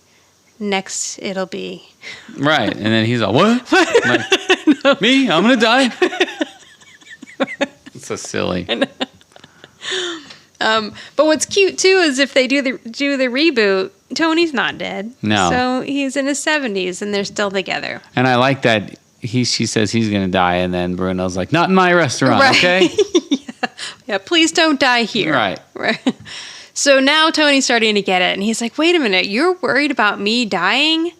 S4: next it'll be.
S5: Right. And then he's like, what? Like, me? I'm going to die? It's so silly.
S4: But what's cute too is if they do the reboot, Tony's not dead.
S5: No.
S4: So he's in his 70s and they're still together.
S5: And I like that she says he's going to die, and then Bruno's like, not in my restaurant,
S4: Right.
S5: okay?
S4: Yeah, please don't die here.
S5: Right.
S4: So now Tony's starting to get it, and he's like, wait a minute, you're worried about me dying?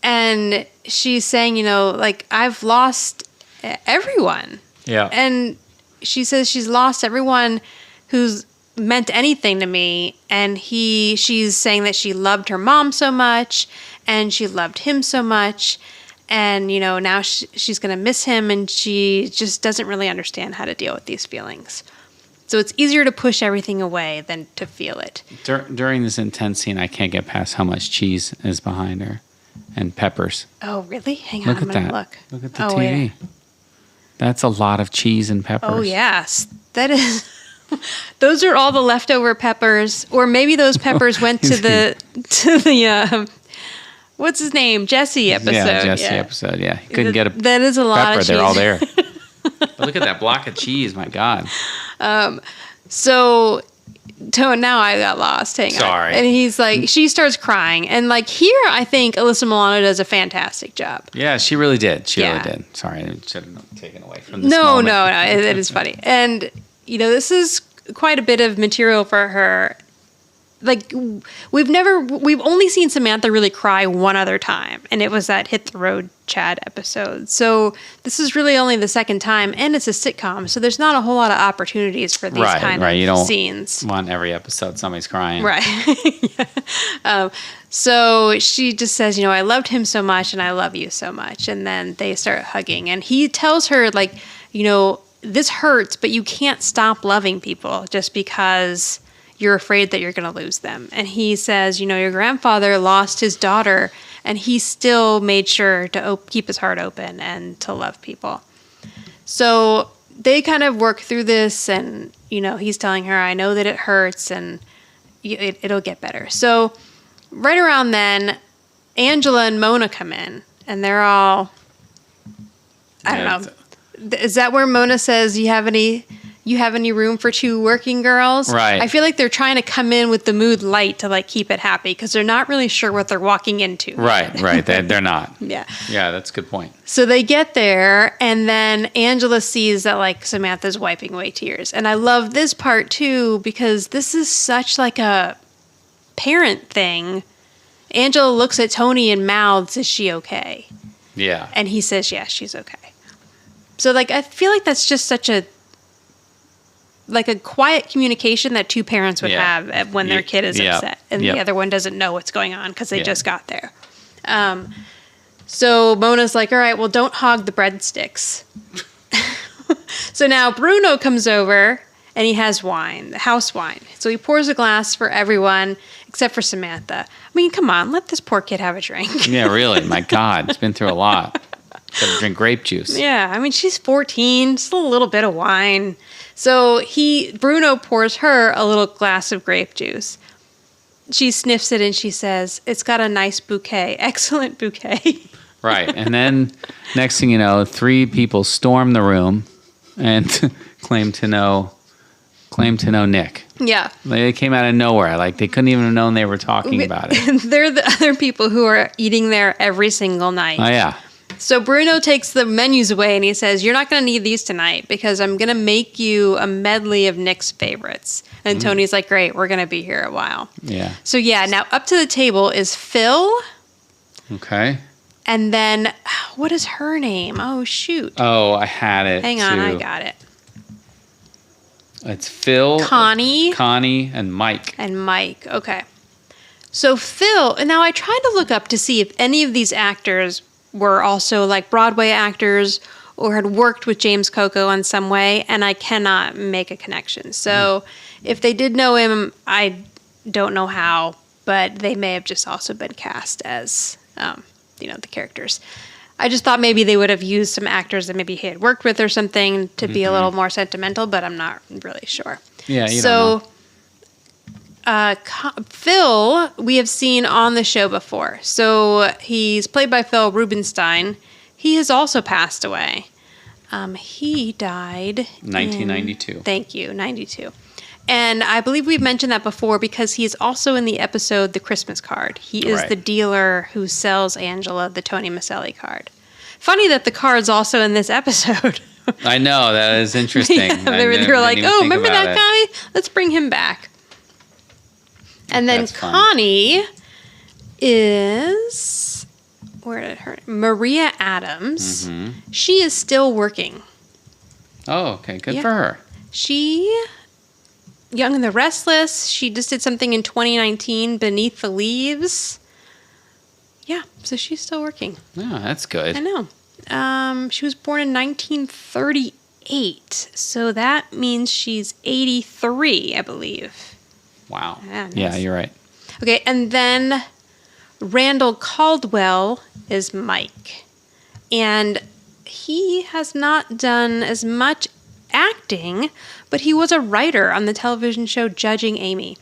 S4: And she's saying, I've lost everyone.
S5: Yeah.
S4: And she says she's lost everyone who's meant anything to me, and she's saying that she loved her mom so much, and she loved him so much, and, now she's going to miss him, and she just doesn't really understand how to deal with these feelings. So it's easier to push everything away than to feel it.
S5: During this intense scene, I can't get past how much cheese is behind her and peppers.
S4: Oh, really? Hang on,
S5: Look
S4: I'm
S5: at
S4: going
S5: that.
S4: to look.
S5: Look at the
S4: Oh,
S5: TV.
S4: wait.
S5: That's a lot of cheese and peppers.
S4: Oh, yes. That is... Those are all the leftover peppers, or maybe those peppers went to the what's his name? Jesse episode.
S5: Yeah, Jesse episode, yeah. He couldn't get a
S4: that is a lot
S5: pepper.
S4: of cheese.
S5: They're all there. But look at that block of cheese, my God.
S4: So now I got lost. Hang on.
S5: Sorry.
S4: And he's like, she starts crying. And like here, I think Alyssa Milano does a fantastic job.
S5: Yeah, she really did. She
S4: Yeah.
S5: really did. Sorry, I should have not taken away from this
S4: No,
S5: moment.
S4: no, it is funny. And, this is quite a bit of material for her. Like, we've only seen Samantha really cry one other time, and it was that Hit the Road Chad episode. So this is really only the second time, and it's a sitcom, so there's not a whole lot of opportunities for these kind
S5: You
S4: of
S5: don't
S4: scenes.
S5: want every episode somebody's crying.
S4: Right. So she just says, I loved him so much, and I love you so much. And then they start hugging, and he tells her, like, this hurts, but you can't stop loving people just because you're afraid that you're going to lose them. And he says, your grandfather lost his daughter And he still made sure to keep his heart open and to love people. So they kind of work through this, and, he's telling her, I know that it hurts, and it'll get better. So right around then, Angela and Mona come in, and they're all, I don't know. Is that where Mona says, you have any room for two working girls?
S5: Right.
S4: I feel like they're trying to come in with the mood light to like keep it happy because they're not really sure what they're walking into.
S5: Right. They're not.
S4: Yeah.
S5: Yeah, that's a good point.
S4: So they get there, and then Angela sees that like Samantha's wiping away tears. And I love this part too because this is such like a parent thing. Angela looks at Tony and mouths, is she okay?
S5: Yeah.
S4: And he says, yes, she's okay. So like I feel like that's just such a quiet communication that two parents would have when their kid is upset and the other one doesn't know what's going on because they just got there. So Mona's like, all right, well, don't hog the breadsticks. So now Bruno comes over and he has wine, the house wine. So he pours a glass for everyone except for Samantha. I mean, come on, let this poor kid have a drink.
S5: Yeah, really. My God, it's been through a lot. Gotta drink grape juice.
S4: Yeah, I mean, she's 14, just a little bit of wine. So Bruno pours her a little glass of grape juice. She sniffs it and she says, it's got a nice bouquet. Excellent bouquet.
S5: Right. And then next thing you know, 3 people storm the room and claim to know Nick.
S4: Yeah.
S5: They came out of nowhere. Like they couldn't even have known they were talking about it.
S4: They're the other people who are eating there every single night.
S5: Oh, yeah.
S4: So Bruno takes the menus away and he says, you're not going to need these tonight because I'm going to make you a medley of Nick's favorites. And Tony's like, great, we're going to be here a while.
S5: Yeah.
S4: So yeah, now up to the table is Phil.
S5: Okay.
S4: And then, what is her name? Oh, shoot.
S5: Oh, I had it.
S4: Hang on, I got it.
S5: It's Phil,
S4: Connie,
S5: and Mike.
S4: Okay. So Phil, and now I tried to look up to see if any of these actors were also like Broadway actors or had worked with James Coco in some way, and I cannot make a connection. So if they did know him, I don't know how, but they may have just also been cast as, the characters. I just thought maybe they would have used some actors that maybe he had worked with or something to be a little more sentimental, but I'm not really sure.
S5: Yeah, you don't know.
S4: Phil, we have seen on the show before. So he's played by Phil Rubinstein. He has also passed away. He died
S5: 1992.
S4: Thank you, 92. And I believe we've mentioned that before because he's also in the episode The Christmas Card. He is the dealer who sells Angela the Tony Micelli card. Funny that the card's also in this episode.
S5: I know, that is interesting.
S4: They were like, oh, remember that guy? Let's bring him back. And then Connie is, Maria Adams. Mm-hmm. She is still working.
S5: Oh, okay. Good for her.
S4: She, Young and the Restless, she just did something in 2019, Beneath the Leaves. Yeah, so she's still working.
S5: Oh, that's good.
S4: I know. She was born in 1938, so that means she's 83, I believe.
S5: Wow.
S4: Yeah, nice.
S5: Yeah, you're right.
S4: Okay, and then Randall Caldwell is Mike. And he has not done as much acting, but he was a writer on the television show Judging Amy,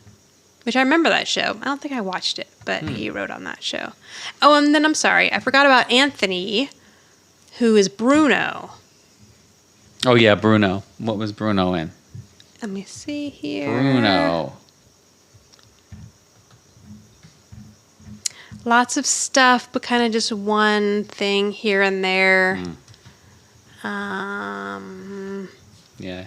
S4: which I remember that show. I don't think I watched it, but he wrote on that show. Oh, and then I'm sorry, I forgot about Anthony, who is Bruno.
S5: Oh, yeah, Bruno. What was Bruno in?
S4: Let me see here.
S5: Bruno.
S4: Lots of stuff, but kind of just one thing here and there.
S5: Yeah.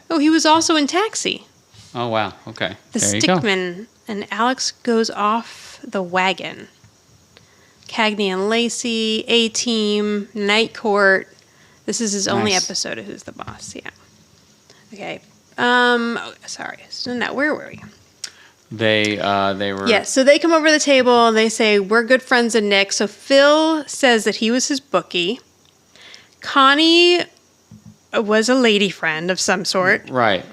S4: Oh, he was also in Taxi.
S5: Oh, wow. Okay.
S4: The
S5: there you go.
S4: Stickman and Alex Goes Off the Wagon. Cagney and Lacey, A-Team, Night Court. This is his only episode of Who's the Boss. Yeah. Okay. Sorry. So now, where were we?
S5: They were...
S4: Yes, so they come over to the table and they say, we're good friends of Nick. So Phil says that he was his bookie. Connie was a lady friend of some sort.
S5: Right.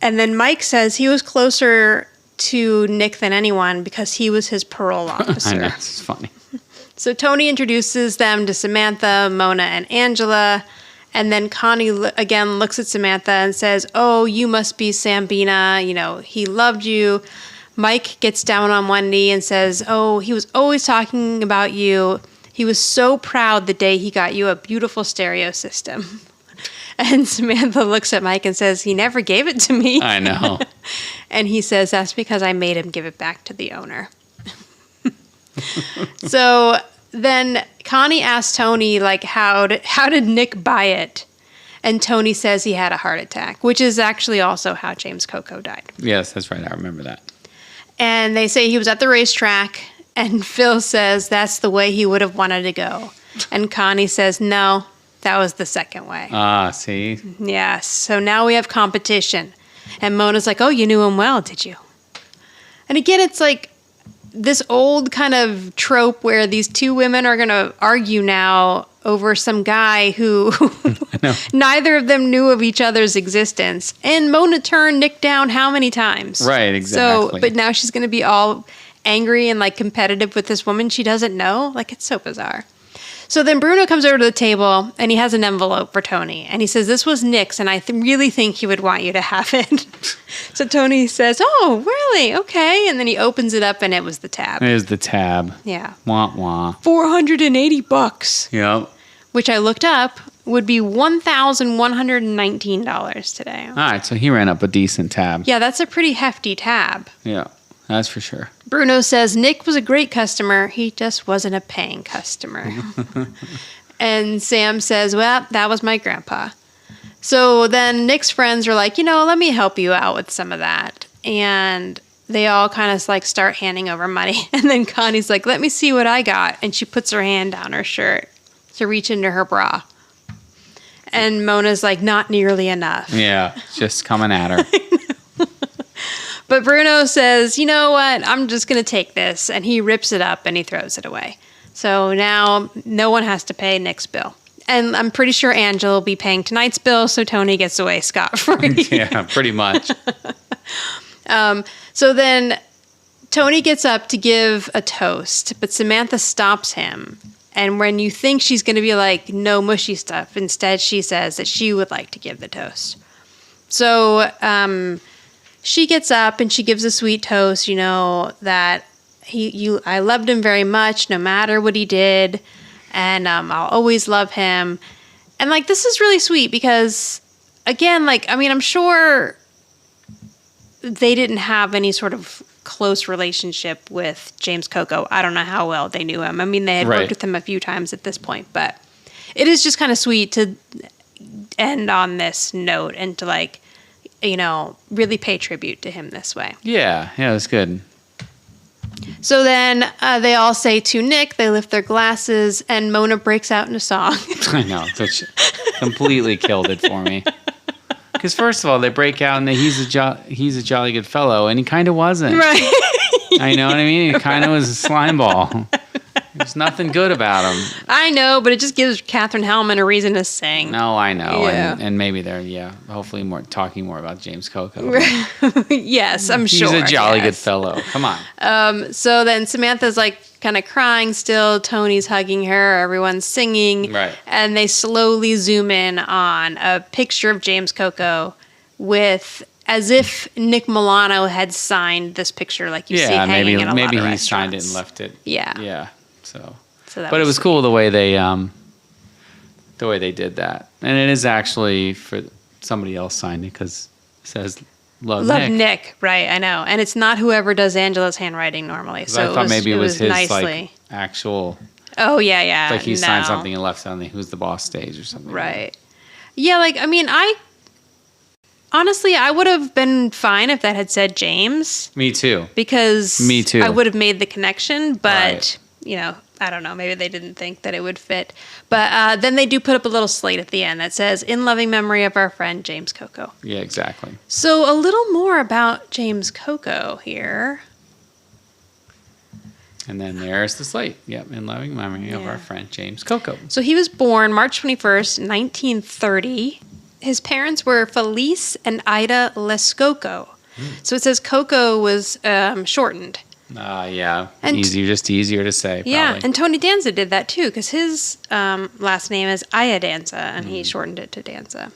S4: And then Mike says he was closer to Nick than anyone because he was his parole officer.
S5: I know, it's funny.
S4: So Tony introduces them to Samantha, Mona, and Angela. And then Connie again looks at Samantha and says, "Oh, you must be Sambina. You know, he loved you." Mike gets down on one knee and says, "Oh, he was always talking about you. He was so proud the day he got you a beautiful stereo system." And Samantha looks at Mike and says, "He never gave it to me."
S5: I know.
S4: And he says, "That's because I made him give it back to the owner." So then Connie asks Tony, like, how did Nick buy it? And Tony says he had a heart attack, which is actually also how James Coco died.
S5: Yes, that's right. I remember that.
S4: And they say he was at the racetrack, and Phil says that's the way he would have wanted to go. And Connie says, "No, that was the second way."
S5: Ah, see?
S4: Yes. So now we have competition. And Mona's like, "Oh, you knew him well, did you?" And again, it's like this old kind of trope where these two women are going to argue now over some guy who neither of them knew of each other's existence. And Mona turned Nick down how many times?
S5: Right, exactly.
S4: So, but now she's going to be all angry and like competitive with this woman she doesn't know. Like, it's so bizarre. So then Bruno comes over to the table and he has an envelope for Tony. And he says, "This was Nick's and I really think he would want you to have it." So Tony says, "Oh, really? Okay." And then he opens it up and it was the tab.
S5: There's the tab.
S4: Yeah.
S5: Wah, wah.
S4: $480.
S5: Yep.
S4: Which I looked up would be $1,119 today.
S5: All right, so he ran up a decent tab.
S4: Yeah, that's a pretty hefty tab.
S5: Yeah, that's for sure.
S4: Bruno says Nick was a great customer. He just wasn't a paying customer. And Sam says, "Well, that was my grandpa." So then Nick's friends are like, "Let me help you out with some of that." And they all kind of like start handing over money. And then Connie's like, "Let me see what I got." And she puts her hand down her shirt to reach into her bra. And Mona's like, "Not nearly enough."
S5: Yeah, just coming at her.
S4: But Bruno says, "You know what? I'm just going to take this." And he rips it up and he throws it away. So now no one has to pay Nick's bill. And I'm pretty sure Angela will be paying tonight's bill, so Tony gets away scot-free.
S5: Yeah, pretty much.
S4: So then Tony gets up to give a toast, but Samantha stops him. And when you think she's going to be like, "No mushy stuff," instead she says that she would like to give the toast. So she gets up and she gives a sweet toast, that I loved him very much, no matter what he did, and I'll always love him. And like, this is really sweet because, again, like, I mean, I'm sure they didn't have any sort of close relationship with James Coco. I don't know how well they knew him. I mean, they had worked with him a few times at this point, but it is just kind of sweet to end on this note and to like, really pay tribute to him this way.
S5: Yeah, that's good.
S4: So then they all say to Nick, they lift their glasses, and Mona breaks out in a song.
S5: I know, which completely killed it for me. Because first of all, they break out and he's a jolly good fellow, and he kind of wasn't.
S4: Right.
S5: I know what I mean? He kind of was a slime ball. There's nothing good about him.
S4: I know, but it just gives Katherine Hellman a reason to sing.
S5: No, I know.
S4: Yeah.
S5: And maybe they're, hopefully talking more about James Coco.
S4: Yes, I'm sure.
S5: He's a jolly good fellow. Come on.
S4: So then Samantha's like kind of crying still. Tony's hugging her. Everyone's singing.
S5: Right.
S4: And they slowly zoom in on a picture of James Coco with, as if Nick Milano had signed this picture, like you see hanging in a lot of
S5: maybe he
S4: restaurants.
S5: signed it and left it.
S4: Yeah.
S5: Yeah. So
S4: that
S5: but it was cool the way they did that, and it is actually for somebody else signed it because it says love Nick.
S4: Right? I know, and it's not whoever does Angela's handwriting normally. So
S5: I thought maybe it was his
S4: nicely.
S5: like actual.
S4: Oh yeah.
S5: Like he signed something and left on the Who's the Boss stage or something.
S4: Right. Yeah, like I mean, honestly, I would have been fine if that had said James.
S5: Me too.
S4: Because
S5: me too.
S4: I would have made the connection, but
S5: right.
S4: I don't know. Maybe they didn't think that it would fit. But then they do put up a little slate at the end that says, "In loving memory of our friend James Coco."
S5: Yeah, exactly.
S4: So a little more about James Coco here.
S5: And then there's the slate. Yep, in loving memory of our friend James Coco.
S4: So he was born March 21st, 1930. His parents were Felice and Ida Lescoco. So it says Coco was shortened.
S5: Yeah.
S4: And
S5: easier to say.
S4: Yeah,
S5: Probably.
S4: and Tony Danza did that too, because his last name is Danza, and he shortened it to Danza.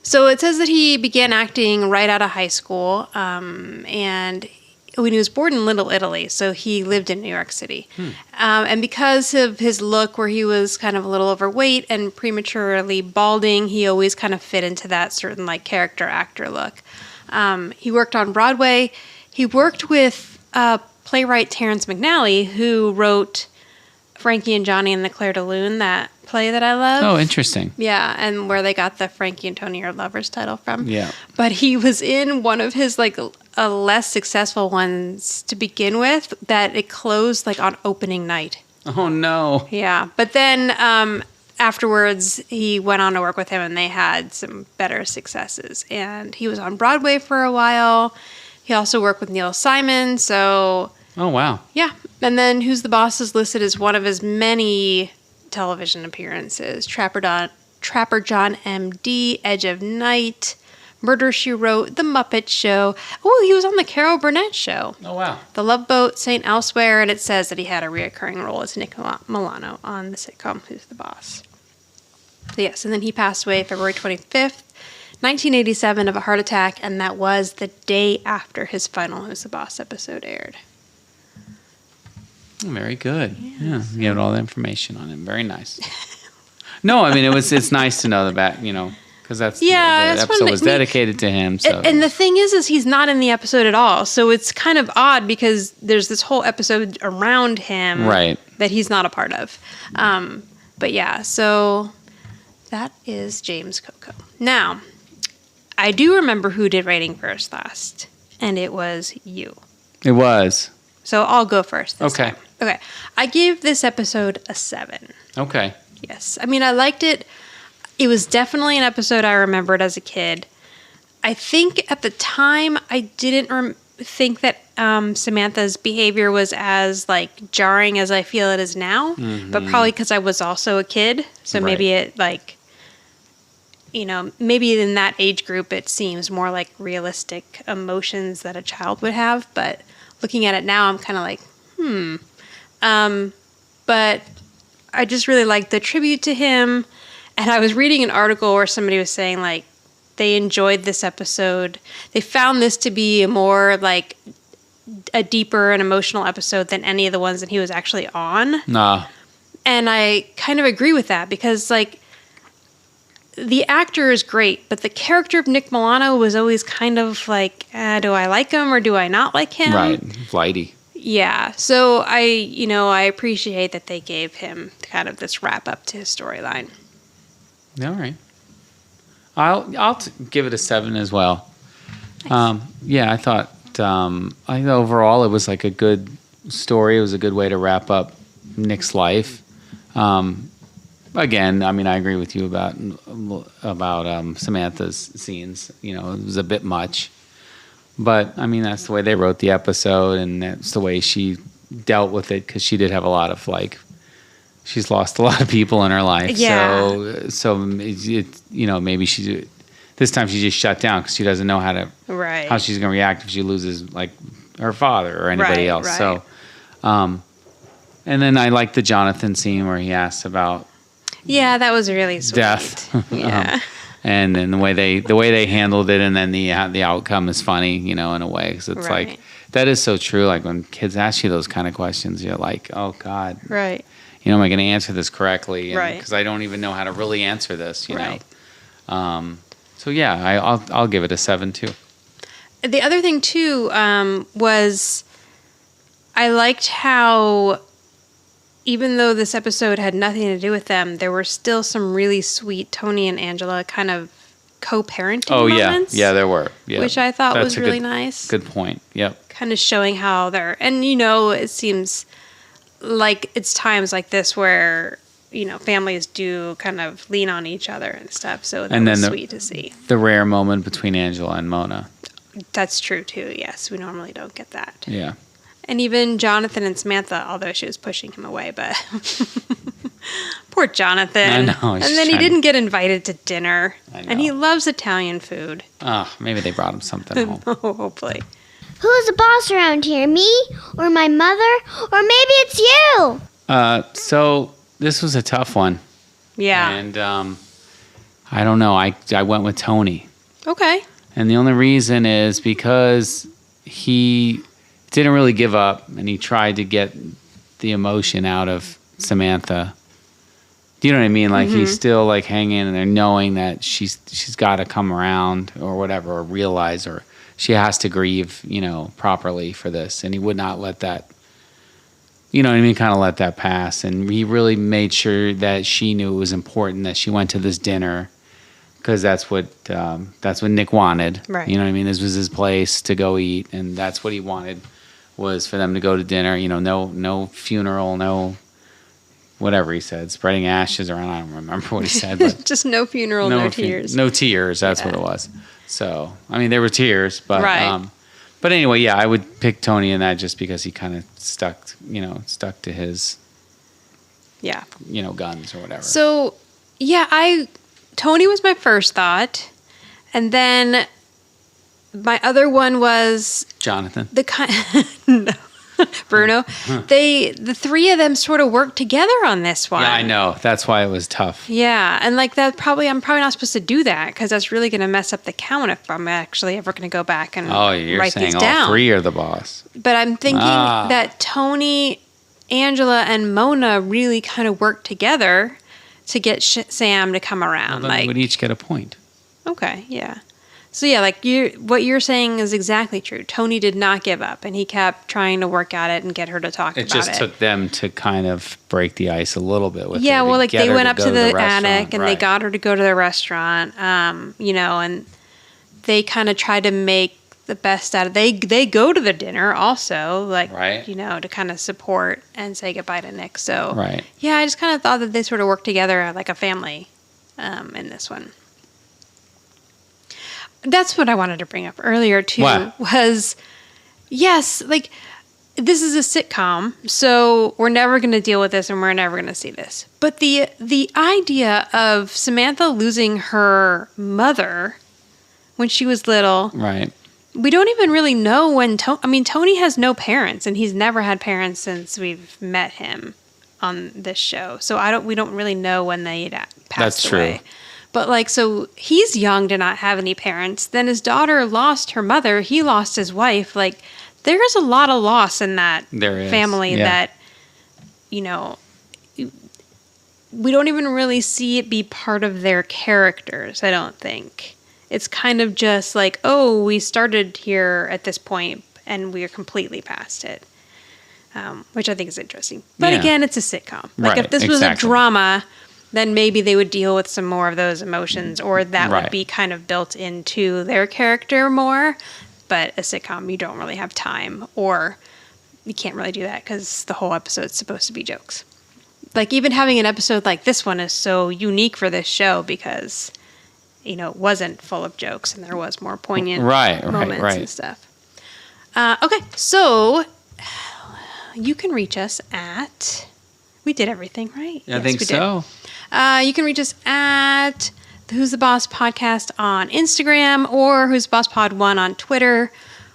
S4: So it says that he began acting right out of high school, and when he was born in Little Italy, so he lived in New York City. And because of his look, where he was kind of a little overweight and prematurely balding, he always kind of fit into that certain like character actor look. He worked on Broadway. He worked with playwright Terrence McNally, who wrote Frankie and Johnny and the Clair de Lune, that play that I love.
S5: Oh, interesting.
S4: Yeah, and where they got the Frankie and Tony are lovers title from.
S5: Yeah.
S4: But he was in one of his like a less successful ones to begin with, that it closed like on opening night.
S5: Oh, no.
S4: Yeah, but then afterwards he went on to work with him, and they had some better successes. And he was on Broadway for a while. He also worked with Neil Simon, so...
S5: Oh, wow.
S4: Yeah, and then Who's the Boss is listed as one of his many television appearances. Trapper John M.D., Edge of Night, Murder, She Wrote, The Muppet Show. Oh, he was on The Carol Burnett Show.
S5: Oh, wow.
S4: The Love Boat, St. Elsewhere, and it says that he had a reoccurring role as Nick Milano on the sitcom Who's the Boss. So yes, and then he passed away February 25th, 1987 of a heart attack, and that was the day after his final Who's the Boss episode aired.
S5: Very good. Yeah, you had all the information on him. Very nice. No, I mean it's nice to know the back, because the episode was dedicated to him. So.
S4: And the thing is he's not in the episode at all, so it's kind of odd because there's this whole episode around him,
S5: right,
S4: that he's not a part of. But yeah, so that is James Coco. Now, I do remember who did Rating First last, and it was you.
S5: It was.
S4: So I'll go first this
S5: Okay.
S4: time. Okay. I gave this episode a 7.
S5: Okay.
S4: Yes. I mean, I liked it. It was definitely an episode I remembered as a kid. I think at the time I didn't think that Samantha's behavior was as like jarring as I feel it is now, but probably because I was also a kid. So maybe it like, maybe in that age group it seems more like realistic emotions that a child would have. But looking at it now, I'm kind of like, But I just really liked the tribute to him. And I was reading an article where somebody was saying, like, they enjoyed this episode. They found this to be a more, like, a deeper and emotional episode than any of the ones that he was actually on.
S5: Nah.
S4: And I kind of agree with that because, like, the actor is great, but the character of Nick Milano was always kind of like, do I like him or do I not like him?
S5: Right. Flighty.
S4: Yeah. So I appreciate that they gave him kind of this wrap up to his storyline.
S5: All right. I'll give it a 7 as well. Nice. I thought overall it was like a good story. It was a good way to wrap up Nick's life. Again, I mean, I agree with you about Samantha's scenes. It was a bit much, but I mean that's the way they wrote the episode, and that's the way she dealt with it because she did have a lot of she's lost a lot of people in her life.
S4: Yeah.
S5: So maybe this time she just shut down because she doesn't know how she's going to react if she loses like her father or anybody else.
S4: Right.
S5: So, and then I like the Jonathan scene where he asks about.
S4: Yeah, that was really sweet.
S5: Death.
S4: Yeah.
S5: And then the way they handled it, and then the outcome is funny, in a way, because it's like that is so true. Like when kids ask you those kind of questions, you're like, oh God,
S4: right?
S5: Am I going to answer this correctly?
S4: Right.
S5: Because I don't even know how to really answer this,
S4: right.
S5: So yeah, I'll give it a 7 too.
S4: The other thing too was I liked how, even though this episode had nothing to do with them, there were still some really sweet Tony and Angela kind of co-parenting moments.
S5: Yeah, there were. Yeah.
S4: Which I thought was really nice.
S5: Good point. Yep.
S4: Kind of showing how they're, and it seems like it's times like this where, families do kind of lean on each other and stuff. So that was sweet to see.
S5: The rare moment between Angela and Mona.
S4: That's true too. Yes, we normally don't get that.
S5: Yeah.
S4: And even Jonathan and Samantha, although she was pushing him away, but poor Jonathan.
S5: I know.
S4: And then he didn't get invited to dinner. And he loves Italian food.
S5: Oh, maybe they brought him something home.
S4: Oh, hopefully.
S3: Who's the boss around here? Me? Or my mother? Or maybe it's you?
S5: So this was a tough one.
S4: Yeah.
S5: And I don't know. I went with Tony.
S4: Okay.
S5: And the only reason is because he didn't really give up, and he tried to get the emotion out of Samantha. Do you know what I mean? Like he's still like hanging in there, knowing that she's got to come around or whatever, or realize, or she has to grieve, properly for this, and he would not let that. You know what I mean? Kind of let that pass, and he really made sure that she knew it was important that she went to this dinner. Because that's what Nick wanted.
S4: Right.
S5: You know what I mean? This was his place to go eat, and that's what he wanted, was for them to go to dinner. No funeral, no whatever he said, spreading ashes around. I don't remember what he said, but
S4: just no funeral, no tears.
S5: No tears. That's what it was. So I mean, there were tears, but
S4: right.
S5: But anyway, yeah, I would pick Tony in that just because he kind of stuck to his guns or whatever.
S4: So yeah, Tony was my first thought, and then my other one was
S5: Jonathan.
S4: No, Bruno. The three of them sort of worked together on this one.
S5: Yeah, I know. That's why it was tough.
S4: Yeah, and like that, I'm probably not supposed to do that because that's really going to mess up the count if I'm actually ever going to go back and write these down.
S5: All three are the boss.
S4: But I'm thinking that Tony, Angela, and Mona really kind of worked together to get Sam to come around.
S5: Well, then they would each get a point.
S4: Okay, yeah. So yeah, like what you're saying is exactly true. Tony did not give up, and he kept trying to work at it and get her to talk about it.
S5: It just took them to kind of break the ice a little bit with her.
S4: Yeah, well, like they went up to the attic and
S5: right.
S4: they got her to go to the restaurant, and they kind of tried to make the best out of it. They go to the dinner also, like,
S5: right.
S4: To kind of support and say goodbye to Nick. So,
S5: right.
S4: Yeah, I just kind of thought that they sort of worked together like a family in this one. That's what I wanted to bring up earlier, too, was, yes, like, this is a sitcom, so we're never going to deal with this and we're never going to see this. But the idea of Samantha losing her mother when she was little.
S5: Right.
S4: We don't even really know when Tony has no parents, and he's never had parents since we've met him on this show. So we don't really know when they passed away.
S5: That's true.
S4: But so he's young to not have any parents. Then his daughter lost her mother. He lost his wife. Like, there's a lot of loss in that family that, we don't even really see it be part of their characters, I don't think. It's kind of just like, oh, we started here at this point and we're completely past it, which I think is interesting. But again, it's a sitcom. Like if this was a drama, then maybe they would deal with some more of those emotions, or that would be kind of built into their character more. But a sitcom, you don't really have time, or you can't really do that because the whole episode's supposed to be jokes. Like even having an episode like this one is so unique for this show because it wasn't full of jokes and there was more poignant moments and stuff. Okay, so you can reach us at... We did everything, right?
S5: I think so.
S4: You can reach us at the Who's the Boss podcast on Instagram or Who's the Boss Pod 1 on Twitter.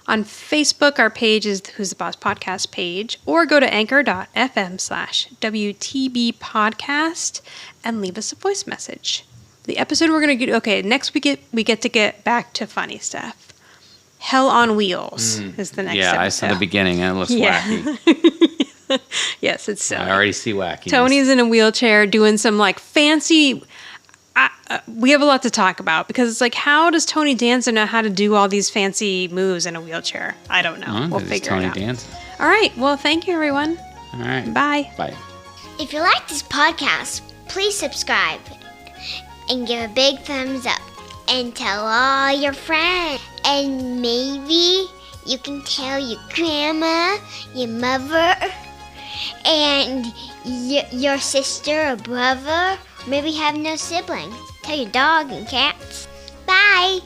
S4: On Facebook, our page is the Who's the Boss podcast page, or go to anchor.fm/WTB podcast and leave us a voice message. The episode we're going to get, next we get to get back to funny stuff. Hell on Wheels is the next episode. Yeah,
S5: I saw the beginning and it looks wacky.
S4: Yes, it's silly.
S5: I already see wacky.
S4: Tony's in a wheelchair doing some fancy... we have a lot to talk about because it's like, how does Tony Danza know how to do all these fancy moves in a wheelchair? I don't know. We'll figure it out.
S5: Danza.
S4: All right. Well, thank you, everyone.
S5: All right.
S4: Bye.
S5: Bye.
S3: If you like this podcast, please subscribe and give a big thumbs up and tell all your friends. And maybe you can tell your grandma, your mother, and your sister or brother. Maybe have no siblings. Tell your dog and cats. Bye.